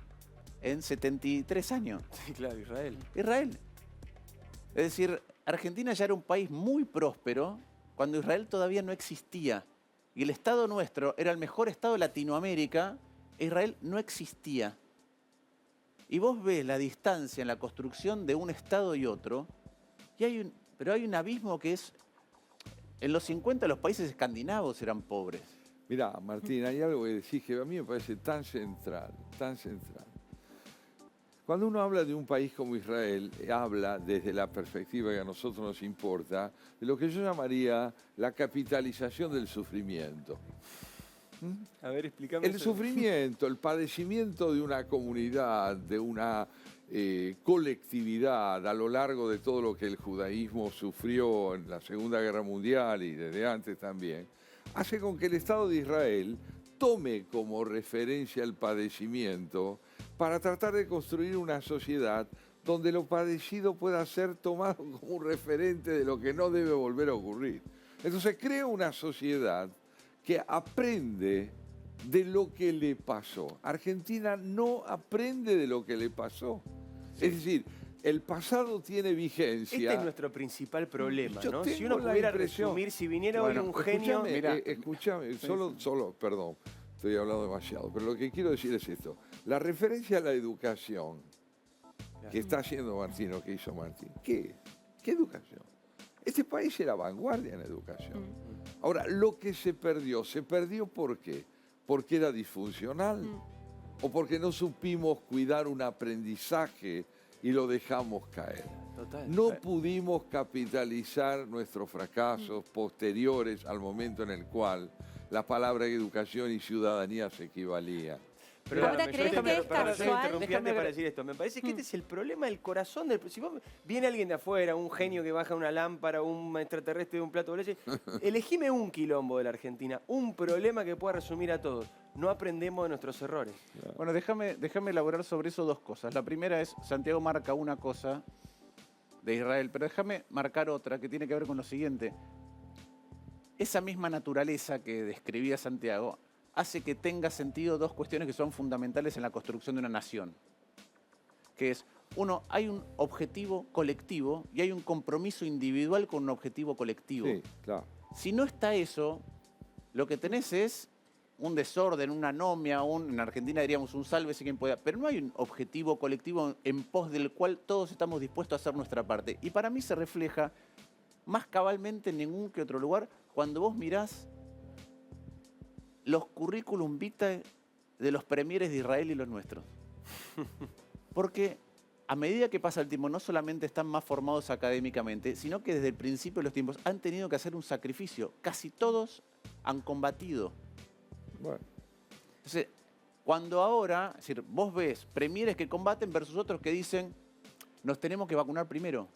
en 73 años. sí, claro, Israel. Israel. Es decir, Argentina ya era un país muy próspero cuando Israel todavía no existía. Y el Estado nuestro era el mejor Estado de Latinoamérica, e Israel no existía. Y vos ves la distancia en la construcción de un Estado y otro, pero hay un abismo que es... En los 50 los países escandinavos eran pobres. Mirá, Martín, hay algo que decís que a mí me parece tan central, tan central. Cuando uno habla de un país como Israel, habla desde la perspectiva que a nosotros nos importa, de lo que yo llamaría la capitalización del sufrimiento. A ver, explícame. El eso. sufrimiento, el padecimiento de una comunidad, de una colectividad a lo largo de todo lo que el judaísmo sufrió en la Segunda Guerra Mundial y desde antes también, hace con que el Estado de Israel tome como referencia el padecimiento para tratar de construir una sociedad donde lo padecido pueda ser tomado como un referente de lo que no debe volver a ocurrir. Entonces crea una sociedad que aprende de lo que le pasó. Argentina no aprende de lo que le pasó. Es decir, el pasado tiene vigencia. Este es nuestro principal problema, Yo ¿no? Si tengo uno la pudiera impresión- resumir, si viniera Bueno, hoy un genio... Escúchame, solo, perdón, estoy hablando demasiado, pero lo que quiero decir es esto. La referencia a la educación que está haciendo Martín o que hizo Martín, ¿qué educación? Este país era vanguardia en educación. Ahora, lo que se perdió ¿por qué? Porque era disfuncional. o porque no supimos cuidar un aprendizaje y lo dejamos caer. Total. No pudimos capitalizar nuestros fracasos posteriores al momento en el cual la palabra educación y ciudadanía se equivalían. Pero ¿Ahora yo crees déjame- que es perdón, yo casual? interrumpí antes para decir esto. Me parece que este es el problema del corazón del... Si vos, viene alguien de afuera, un genio que baja una lámpara, un extraterrestre de un plato de leche, elegime un quilombo de la Argentina, un problema que pueda resumir a todos. No aprendemos de nuestros errores. Bueno, déjame elaborar sobre eso dos cosas. La primera es, Santiago marca una cosa de Israel, pero déjame marcar otra que tiene que ver con lo siguiente. Esa misma naturaleza que describía Santiago hace que tenga sentido dos cuestiones que son fundamentales en la construcción de una nación. Que es, uno, hay un objetivo colectivo y hay un compromiso individual con un objetivo colectivo. Sí, claro. Si no está eso, lo que tenés es un desorden, una anomia, en Argentina diríamos un sálvese quien pueda, pero no hay un objetivo colectivo en pos del cual todos estamos dispuestos a hacer nuestra parte. Y para mí se refleja más cabalmente en ningún que otro lugar cuando vos mirás los currículum vitae de los premieres de Israel y los nuestros. Porque a medida que pasa el tiempo, no solamente están más formados académicamente, sino que desde el principio de los tiempos han tenido que hacer un sacrificio. Casi todos han combatido. Bueno. Entonces, cuando ahora, es decir, vos ves premieres que combaten versus otros que dicen, nos tenemos que vacunar primero.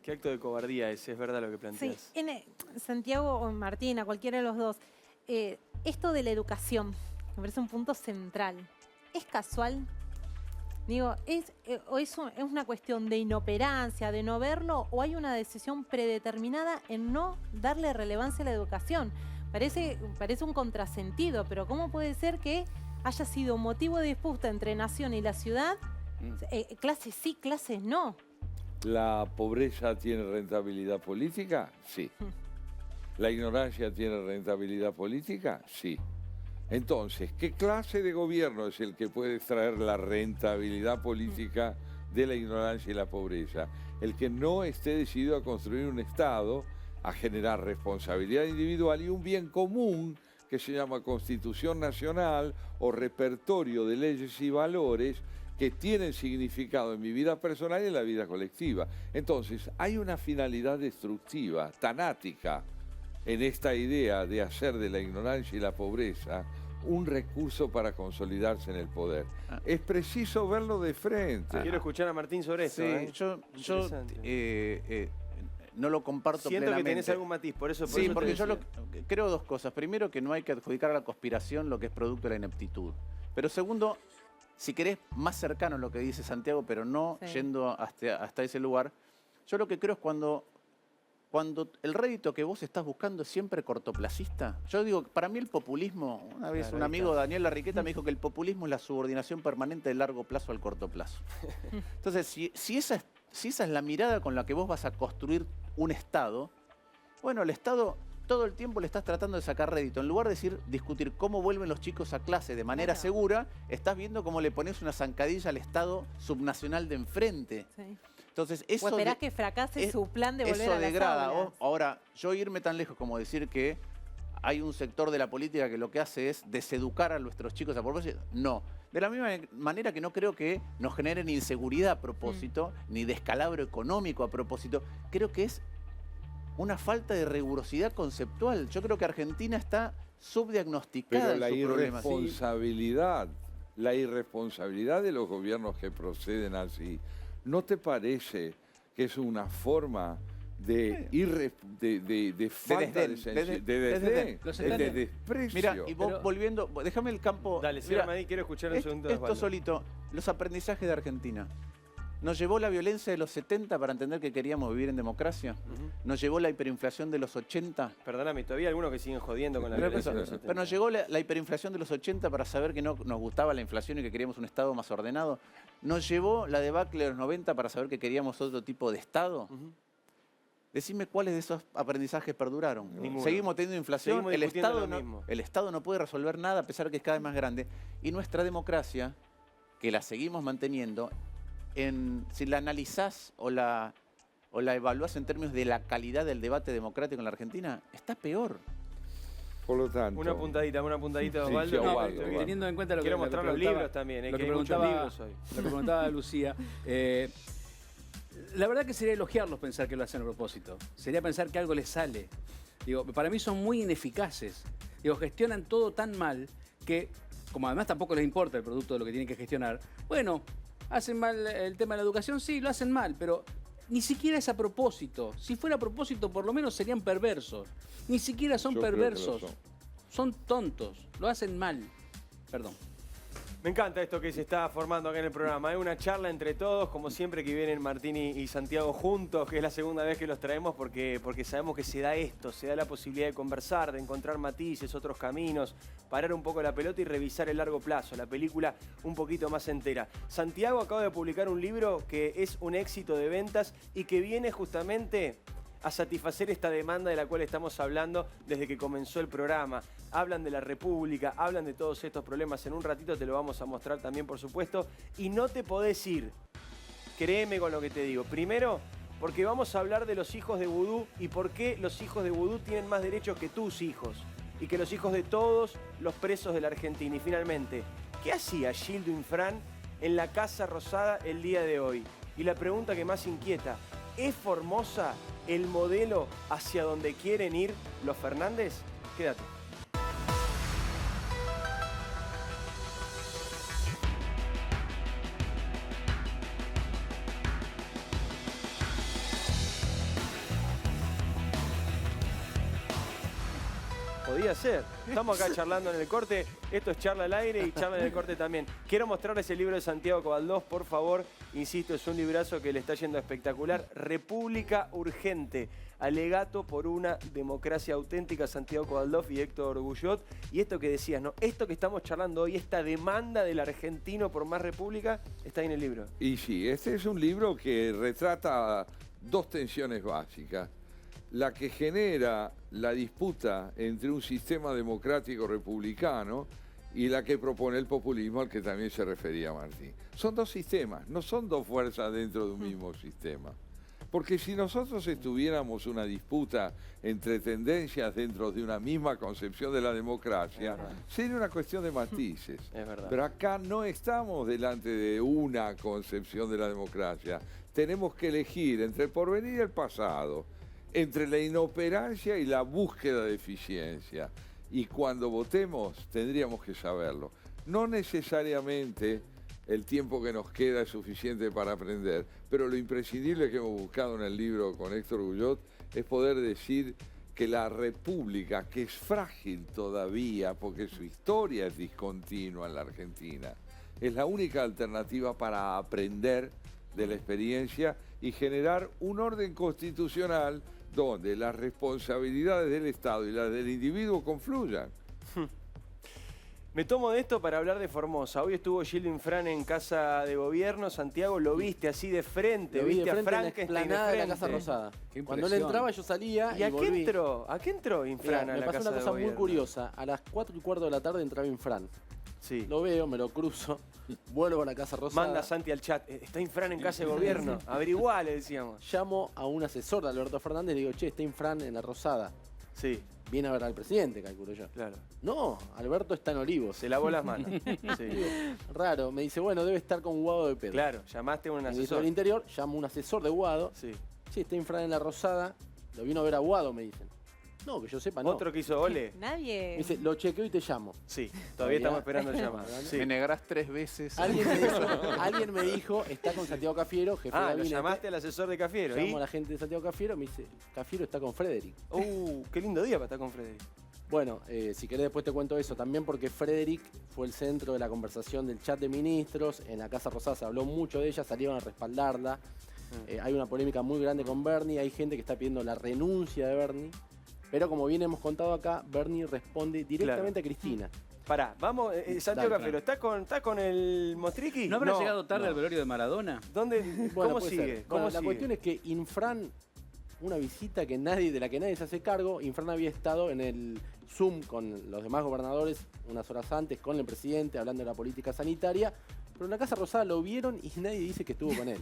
Qué acto de cobardía ese, es verdad lo que planteas. Sí, Santiago o Martina, cualquiera de los dos, esto de la educación, me parece un punto central. ¿Es casual? Digo, ¿es una cuestión de inoperancia, de no verlo, o hay una decisión predeterminada en no darle relevancia a la educación? Parece un contrasentido, pero ¿cómo puede ser que haya sido motivo de disputa entre nación y la ciudad? Clases sí, clases no. ¿La pobreza tiene rentabilidad política? Sí. ¿La ignorancia tiene rentabilidad política? Sí. Entonces, ¿qué clase de gobierno es el que puede extraer la rentabilidad política de la ignorancia y la pobreza? El que no esté decidido a construir un Estado, a generar responsabilidad individual y un bien común que se llama Constitución Nacional o repertorio de leyes y valores que tienen significado en mi vida personal y en la vida colectiva. Entonces, hay una finalidad destructiva, tanática, en esta idea de hacer de la ignorancia y la pobreza un recurso para consolidarse en el poder. Es preciso verlo de frente. Quiero escuchar a Martín sobre esto. Sí, yo no lo comparto Siento plenamente. que tenés algún matiz, por eso Sí, te porque yo decía. creo dos cosas. Primero, que no hay que adjudicar a la conspiración lo que es producto de la ineptitud. Pero segundo, si querés más cercano a lo que dice Santiago, pero no Sí. yendo hasta ese lugar, yo lo que creo es cuando el rédito que vos estás buscando es siempre cortoplacista. Yo digo, para mí el populismo, una vez Claro, un ahí amigo, está. Daniel Larriqueta, me dijo que el populismo es la subordinación permanente del largo plazo al corto plazo. Entonces, si esa es la mirada con la que vos vas a construir un Estado, bueno, el Estado todo el tiempo le estás tratando de sacar rédito. En lugar de discutir cómo vuelven los chicos a clase de manera Claro. segura, estás viendo cómo le pones una zancadilla al Estado subnacional de enfrente. Sí. Entonces, O eso esperás que fracase su plan de volver eso a las degrada. aulas. Ahora, yo irme tan lejos como decir que hay un sector de la política que lo que hace es deseducar a nuestros chicos a propósito, no. De la misma manera que no creo que nos generen inseguridad a propósito, ni descalabro económico a propósito, creo que es una falta de rigurosidad conceptual. Yo creo que Argentina está subdiagnosticada Pero en la sus problemas. irresponsabilidad de los gobiernos que proceden así, ¿no te parece que es una forma de falta desdén, de desdén, Los de están- desprecio? Mira, y vos Pero- volviendo, déjame el campo. Dale, sí, Mira, Armani, quiero escuchar un segundo de Esto Osvaldo. solito, los aprendizajes de Argentina. Nos llevó la violencia de los 70 para entender que queríamos vivir en democracia. Ujú. Nos llevó la hiperinflación de los 80. Perdóname, todavía hay algunos que siguen jodiendo con la Pero, violencia de los 70. nos llegó la hiperinflación de los 80 para saber que no nos gustaba la inflación y que queríamos un Estado más ordenado. Nos llevó la debacle de los 90 para saber que queríamos otro tipo de Estado. Ujú. Decime cuáles de esos aprendizajes perduraron. Ninguno. Seguimos teniendo inflación, Seguimos el discutiendo Estado, lo mismo. el Estado no puede resolver nada a pesar de que es cada vez más grande. Y nuestra democracia, que la seguimos manteniendo, si la analizás o la evaluás en términos de la calidad del debate democrático en la Argentina, está peor. Por lo tanto... Una puntadita de Sí, Osvaldo. sí, No, Osvaldo, Osvaldo. teniendo en cuenta lo Quiero que mostrar lo los que preguntaba- libros también, lo que que hay muchos preguntaba- libros hoy. Lo que preguntaba Lucía. La verdad que sería elogiarlos pensar que lo hacen a propósito. Sería pensar que algo les sale. Digo, para mí son muy ineficaces. Digo, gestionan todo tan mal que, como además tampoco les importa el producto de lo que tienen que gestionar, bueno, hacen mal el tema de la educación, sí, lo hacen mal, pero ni siquiera es a propósito. Si fuera a propósito, por lo menos serían perversos. Ni siquiera son Yo creo que lo perversos. son. Son tontos. Lo hacen mal. Perdón. Me encanta esto que se está formando acá en el programa. Es una charla entre todos, como siempre que vienen Martín y Santiago juntos, que es la segunda vez que los traemos porque sabemos que se da esto, se da la posibilidad de conversar, de encontrar matices, otros caminos, parar un poco la pelota y revisar el largo plazo, la película un poquito más entera. Santiago acaba de publicar un libro que es un éxito de ventas y que viene justamente a satisfacer esta demanda de la cual estamos hablando desde que comenzó el programa. Hablan de la República, hablan de todos estos problemas. En un ratito te lo vamos a mostrar también, por supuesto. Y no te podés ir, créeme con lo que te digo. Primero, porque vamos a hablar de los hijos de Vudú y por qué los hijos de Vudú tienen más derechos que tus hijos y que los hijos de todos los presos de la Argentina. Y finalmente, ¿qué hacía Gildo Infran en la Casa Rosada el día de hoy? Y la pregunta que más inquieta, ¿es Formosa el modelo hacia donde quieren ir los Fernández? Quédate. Podía ser. Estamos acá charlando en el corte. Esto es charla al aire y charla en el corte también. Quiero mostrarles el libro de Santiago Cobaldós, por favor. Insisto, es un librazo que le está yendo espectacular. República Urgente. Alegato por una democracia auténtica, Santiago Cobaldós y Héctor Guyot. Y esto que decías, ¿no? Esto que estamos charlando hoy, esta demanda del argentino por más república, está ahí en el libro. Y sí, este es un libro que retrata dos tensiones básicas. La que genera la disputa entre un sistema democrático republicano y la que propone el populismo al que también se refería Martín. Son dos sistemas, no son dos fuerzas dentro de un mismo sistema. Porque si nosotros estuviéramos una disputa entre tendencias dentro de una misma concepción de la democracia, sería una cuestión de matices. Es verdad. Pero acá no estamos delante de una concepción de la democracia. Tenemos que elegir entre el porvenir y el pasado, entre la inoperancia y la búsqueda de eficiencia. Y cuando votemos tendríamos que saberlo. No necesariamente el tiempo que nos queda es suficiente para aprender, pero lo imprescindible que hemos buscado en el libro con Héctor Guyot es poder decir que la República, que es frágil todavía porque su historia es discontinua en la Argentina, es la única alternativa para aprender de la experiencia y generar un orden constitucional donde las responsabilidades del Estado y las del individuo confluyan. Me tomo de esto para hablar de Formosa. Hoy estuvo Gildo Infran en Casa de Gobierno. Santiago, lo viste así de frente, Lo vi de viste a frente en la Frankenstein de explanada de la frente. Casa Rosada. Qué Cuando él impresión. entraba yo salía ¿Y y a qué volví. entró? ¿A qué entró Infran Mirá, a me la pasó Casa una de cosa muy Gobierno? curiosa. A las 4:15 de la tarde entraba Infran. Sí. Lo veo, me lo cruzo, vuelvo a la Casa Rosada. Manda Santi al chat. Está Infran en Casa de Gobierno. Averiguá, le decíamos. Llamo a un asesor de Alberto Fernández y le digo, che, está Infran en la Rosada. Sí, Viene a ver al presidente, calculo yo. claro. No, Alberto está en Olivos. Se lavó las manos. Sí. Raro, me dice, bueno, debe estar con Guado de Pedro. Claro, llamaste a un Ministro asesor. del Interior, llamo a un asesor de Guado. Sí. Che, está Infran en la Rosada. Lo vino a ver a Guado, me dicen. No, que yo sepa, no. ¿Otro que hizo Ole? Me Nadie. dice, lo chequeo y te llamo. Sí, todavía estamos esperando el llamado. Sí. Me negarás 3 veces. Alguien me dijo, está con Santiago Cafiero, jefe de Ah, lo gabinete. llamaste al asesor de Cafiero. Llamo ¿Y? a la gente de Santiago Cafiero, me dice, Cafiero está con Frederick. Qué lindo día para estar con Freddy. Bueno, si querés después te cuento eso también porque Frederick fue el centro de la conversación del chat de ministros. En la Casa Rosada se habló mucho de ella, salieron a respaldarla. Hay una polémica muy grande con Bernie, hay gente que está pidiendo la renuncia de Bernie. Pero como bien hemos contado acá, Bernie responde directamente a Cristina. Pará, vamos, Santiago Dale, Cafiero, ¿está con el Mostriqui? ¿No habrá llegado tarde al velorio de Maradona? ¿Dónde? Bueno, ¿Cómo puede sigue? ser. ¿Cómo Bueno, la sigue? cuestión es que Infran, una visita que de la que nadie se hace cargo, Infran había estado en el Zoom con los demás gobernadores unas horas antes, con el presidente, hablando de la política sanitaria, pero en la Casa Rosada lo vieron y nadie dice que estuvo con él.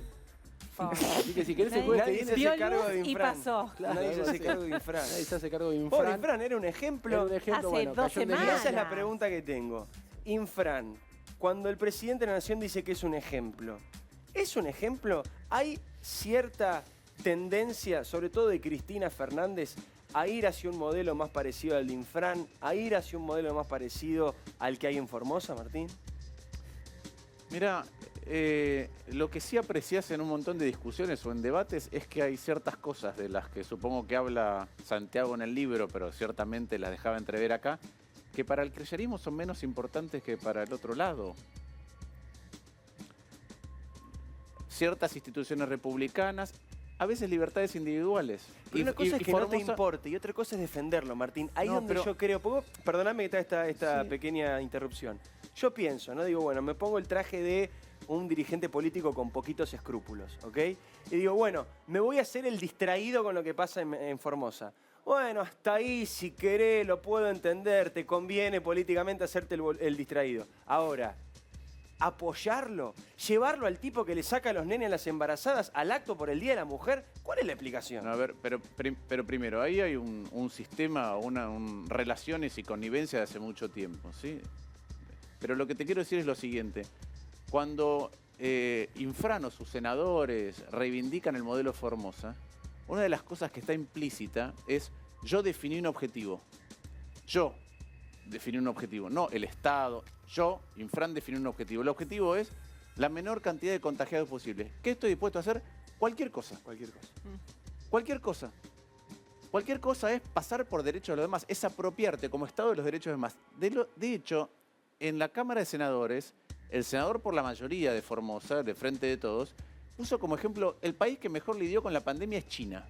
favor. Así que si querés el Nadie- jueves que Nadie viene... se Vio hace cargo luz de y Infran. pasó. Claro, Nadie se algo hace así. cargo de Infran. Nadie se hace cargo de Pobre Infran. Infran, era un Era ejemplo. un ejemplo, Hace bueno, 2 cayó en semanas. Esa es la Mala. pregunta que tengo. Infran, cuando el presidente de la Nación dice que es un ejemplo, ¿es un ejemplo? ¿Hay cierta tendencia, sobre todo de Cristina Fernández, a ir hacia un modelo más parecido al de Infran, a ir hacia un modelo más parecido al que hay en Formosa, Martín? Mira, lo que sí apreciás en un montón de discusiones o en debates es que hay ciertas cosas de las que supongo que habla Santiago en el libro, pero ciertamente las dejaba entrever acá, que para el kirchnerismo son menos importantes que para el otro lado. Ciertas instituciones republicanas, a veces libertades individuales. Pero una cosa es que no te Formosa- importe y otra cosa es defenderlo, Martín. Ahí No, donde pero- yo creo, perdóname que te haga esta Sí. pequeña interrupción. Yo pienso, ¿no? Digo, bueno, me pongo el traje de un dirigente político con poquitos escrúpulos, ¿ok? Y digo, bueno, me voy a hacer el distraído con lo que pasa en Formosa. Bueno, hasta ahí, si querés, lo puedo entender, te conviene políticamente hacerte el distraído. Ahora, apoyarlo, llevarlo al tipo que le saca a los nenes a las embarazadas al acto por el Día de la Mujer, ¿cuál es la explicación? No, a ver, pero primero, ahí hay un sistema, relaciones y connivencia de hace mucho tiempo, ¿sí? Pero lo que te quiero decir es lo siguiente. Cuando Infran o sus senadores reivindican el modelo Formosa, una de las cosas que está implícita es yo definí un objetivo. Yo definí un objetivo, no el Estado. Yo, Infran, definí un objetivo. El objetivo es la menor cantidad de contagiados posible. ¿Qué estoy dispuesto a hacer? Cualquier cosa. Cualquier cosa. Cualquier cosa. Cualquier cosa es pasar por derechos de los demás, es apropiarte como Estado de los derechos de los demás. De hecho, en la Cámara de Senadores, el senador por la mayoría de Formosa, de Frente de Todos, puso como ejemplo, el país que mejor lidió con la pandemia es China.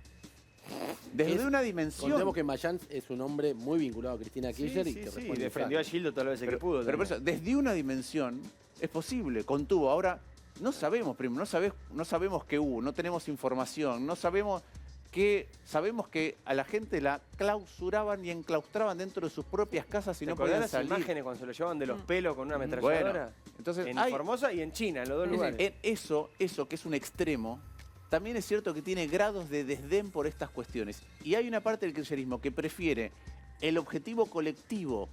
Desde una dimensión... Contemos que Mayans es un hombre muy vinculado a Cristina Kirchner y que sí, responde defendió a Infran. Gildo todas las veces que pudo. Pero por también. eso, desde una dimensión es posible, contuvo. Ahora, no sabemos, primo, no sabemos qué hubo, no tenemos información, no sabemos que a la gente la clausuraban y enclaustraban dentro de sus propias casas y ¿Te no acordás podían las salir. imágenes cuando se lo llevaban de los pelos con una ametralladora? Bueno, entonces en hay- Formosa y en China, en los dos En lugares. eso que es un extremo, también es cierto que tiene grados de desdén por estas cuestiones. Y hay una parte del kirchnerismo que prefiere el objetivo colectivo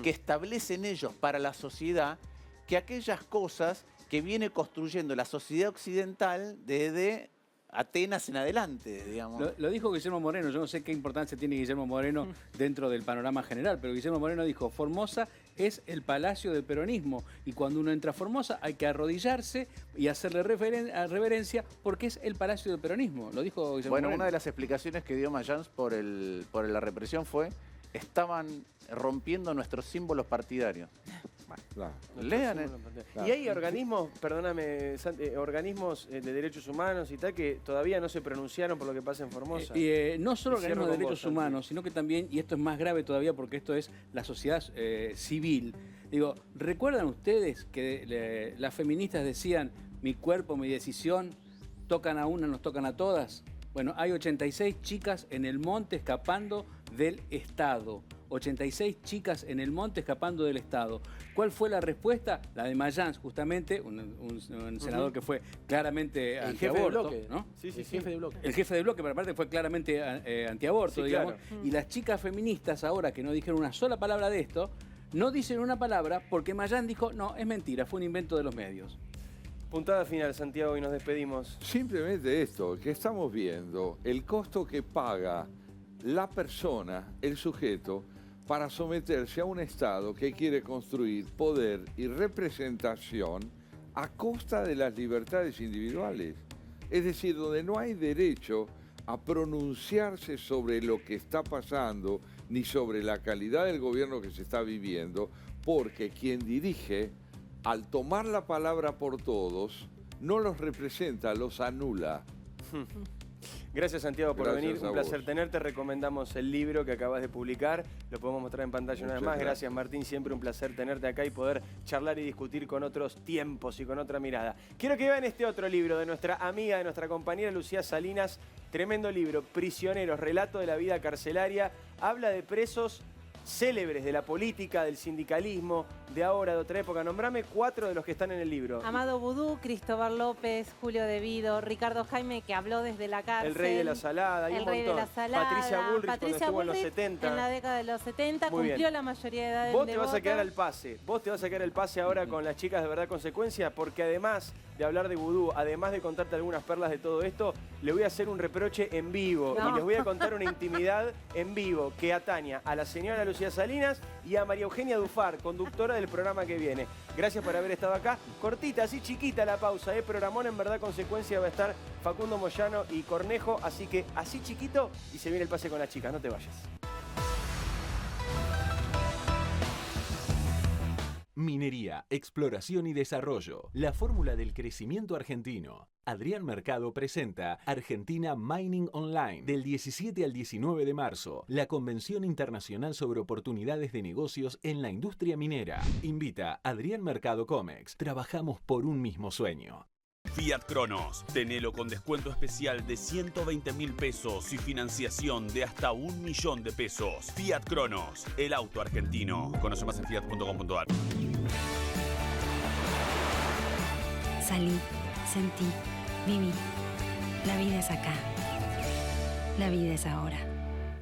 que establecen ellos para la sociedad que aquellas cosas que viene construyendo la sociedad occidental desde Atenas en adelante, digamos. Lo dijo Guillermo Moreno, yo no sé qué importancia tiene Guillermo Moreno dentro del panorama general, pero Guillermo Moreno dijo, Formosa es el palacio del peronismo y cuando uno entra a Formosa hay que arrodillarse y hacerle reverencia porque es el palacio del peronismo, lo dijo Guillermo Bueno, Moreno. una de las explicaciones que dio Mayans por la represión fue, estaban rompiendo nuestros símbolos partidarios. Claro. Lean, Y hay organismos, perdóname, Santi, organismos de derechos humanos y tal que todavía no se pronunciaron por lo que pasa en Formosa. No solo Y cierro organismos de con derechos vos, Santi. humanos, sino que también, y esto es más grave todavía porque esto es la sociedad civil. Digo, ¿recuerdan ustedes que las feministas decían, mi cuerpo, mi decisión, tocan a una, nos tocan a todas? Bueno, hay 86 chicas en el monte escapando del Estado. 86 chicas en el monte escapando del Estado. ¿Cuál fue la respuesta? La de Mayans, justamente, un senador que fue claramente El jefe de antiaborto, bloque. ¿no? Sí, sí, El sí. jefe de bloque. El jefe de bloque, pero aparte fue claramente antiaborto, Sí, digamos. claro. Y las chicas feministas ahora que no dijeron una sola palabra de esto, no dicen una palabra porque Mayans dijo, no, es mentira, fue un invento de los medios. Puntada final, Santiago, y nos despedimos. Simplemente esto, que estamos viendo, el costo que paga la persona, el sujeto, para someterse a un Estado que quiere construir poder y representación a costa de las libertades individuales. Es decir, donde no hay derecho a pronunciarse sobre lo que está pasando ni sobre la calidad del gobierno que se está viviendo, porque quien dirige, al tomar la palabra por todos, no los representa, los anula. Gracias, Santiago, por Gracias venir. a Un placer vos. tenerte. Recomendamos el libro que acabas de publicar. Lo podemos mostrar en pantalla una vez Muchas más. gracias. Gracias, Martín. Siempre un placer tenerte acá y poder charlar y discutir con otros tiempos y con otra mirada. Quiero que vean este otro libro de nuestra amiga, de nuestra compañera Lucía Salinas. Tremendo libro, Prisioneros, relato de la vida carcelaria. Habla de presos célebres de la política, del sindicalismo, de ahora, de otra época. Nombrame 4 de los que están en el libro. Amado Vudú, Cristóbal López, Julio De Vido, Ricardo Jaime, que habló desde la cárcel. El Rey de la Salada, hay El un Rey de montón. la Salada. Patricia Bullrich, cuando estuvo en los Bullrich, 70. en la década de los 70, Muy cumplió bien. la mayoría de edad Vos de te vas a voto. quedar al pase. Vos te vas a quedar al pase ahora con las chicas de Verdad Consecuencia, porque además de hablar de vudú, además de contarte algunas perlas de todo esto, le voy a hacer un reproche en vivo No. y les voy a contar una intimidad en vivo que ataña a la señora Lucía Salinas y a María Eugenia Dufar, conductora del programa que viene. Gracias por haber estado acá. Cortita, así chiquita la pausa, programón en Verdad Consecuencia va a estar Facundo Moyano y Cornejo, así que así chiquito y se viene el pase con las chicas, no te vayas. Minería, exploración y desarrollo. La fórmula del crecimiento argentino. Adrián Mercado presenta Argentina Mining Online del 17 al 19 de marzo. La Convención Internacional sobre Oportunidades de Negocios en la Industria Minera. Invita Adrián Mercado Comex. Trabajamos por un mismo sueño. Fiat Cronos, tenelo con descuento especial de 120.000 pesos y financiación de hasta 1 millón de pesos. Fiat Cronos, el auto argentino. Conoce más en fiat.com.ar. Salí, sentí, viví. La vida es acá. La vida es ahora.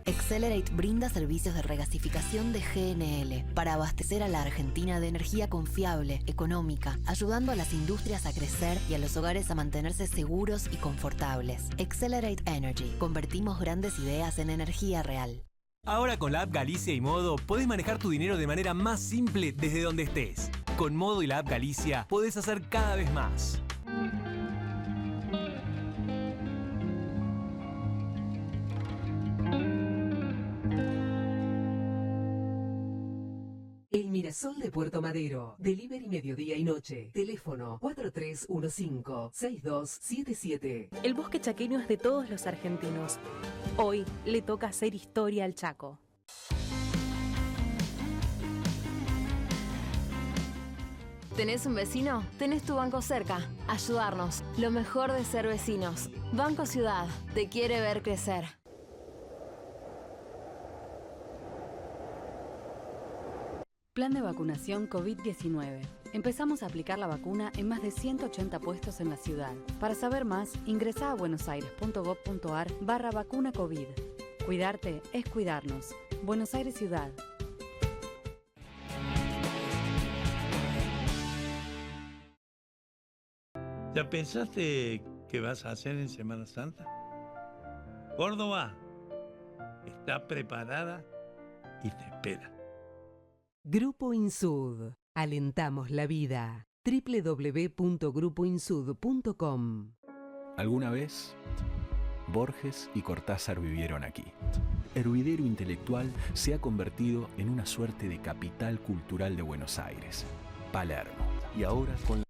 Excelerate brinda servicios de regasificación de GNL para abastecer a la Argentina de energía confiable, económica, ayudando a las industrias a crecer y a los hogares a mantenerse seguros y confortables. Excelerate Energy. Convertimos grandes ideas en energía real. Ahora con la app Galicia y Modo podés manejar tu dinero de manera más simple desde donde estés. Con Modo y la app Galicia podés hacer cada vez más. El Mirasol de Puerto Madero. Delivery mediodía y noche. Teléfono 4315-6277. El bosque chaqueño es de todos los argentinos. Hoy le toca hacer historia al Chaco. ¿Tenés un vecino? Tenés tu banco cerca. Ayudarnos. Lo mejor de ser vecinos. Banco Ciudad. Te quiere ver crecer. Plan de vacunación COVID-19. Empezamos a aplicar la vacuna en más de 180 puestos en la ciudad. Para saber más, ingresá a buenosaires.gov.ar/vacuna COVID. Cuidarte es cuidarnos. Buenos Aires Ciudad. ¿Ya pensaste qué vas a hacer en Semana Santa? Córdoba está preparada y te espera. Grupo Insud. Alentamos la vida. www.grupoinsud.com. ¿Alguna vez? Borges y Cortázar vivieron aquí. Hervidero intelectual se ha convertido en una suerte de capital cultural de Buenos Aires, Palermo. Y ahora con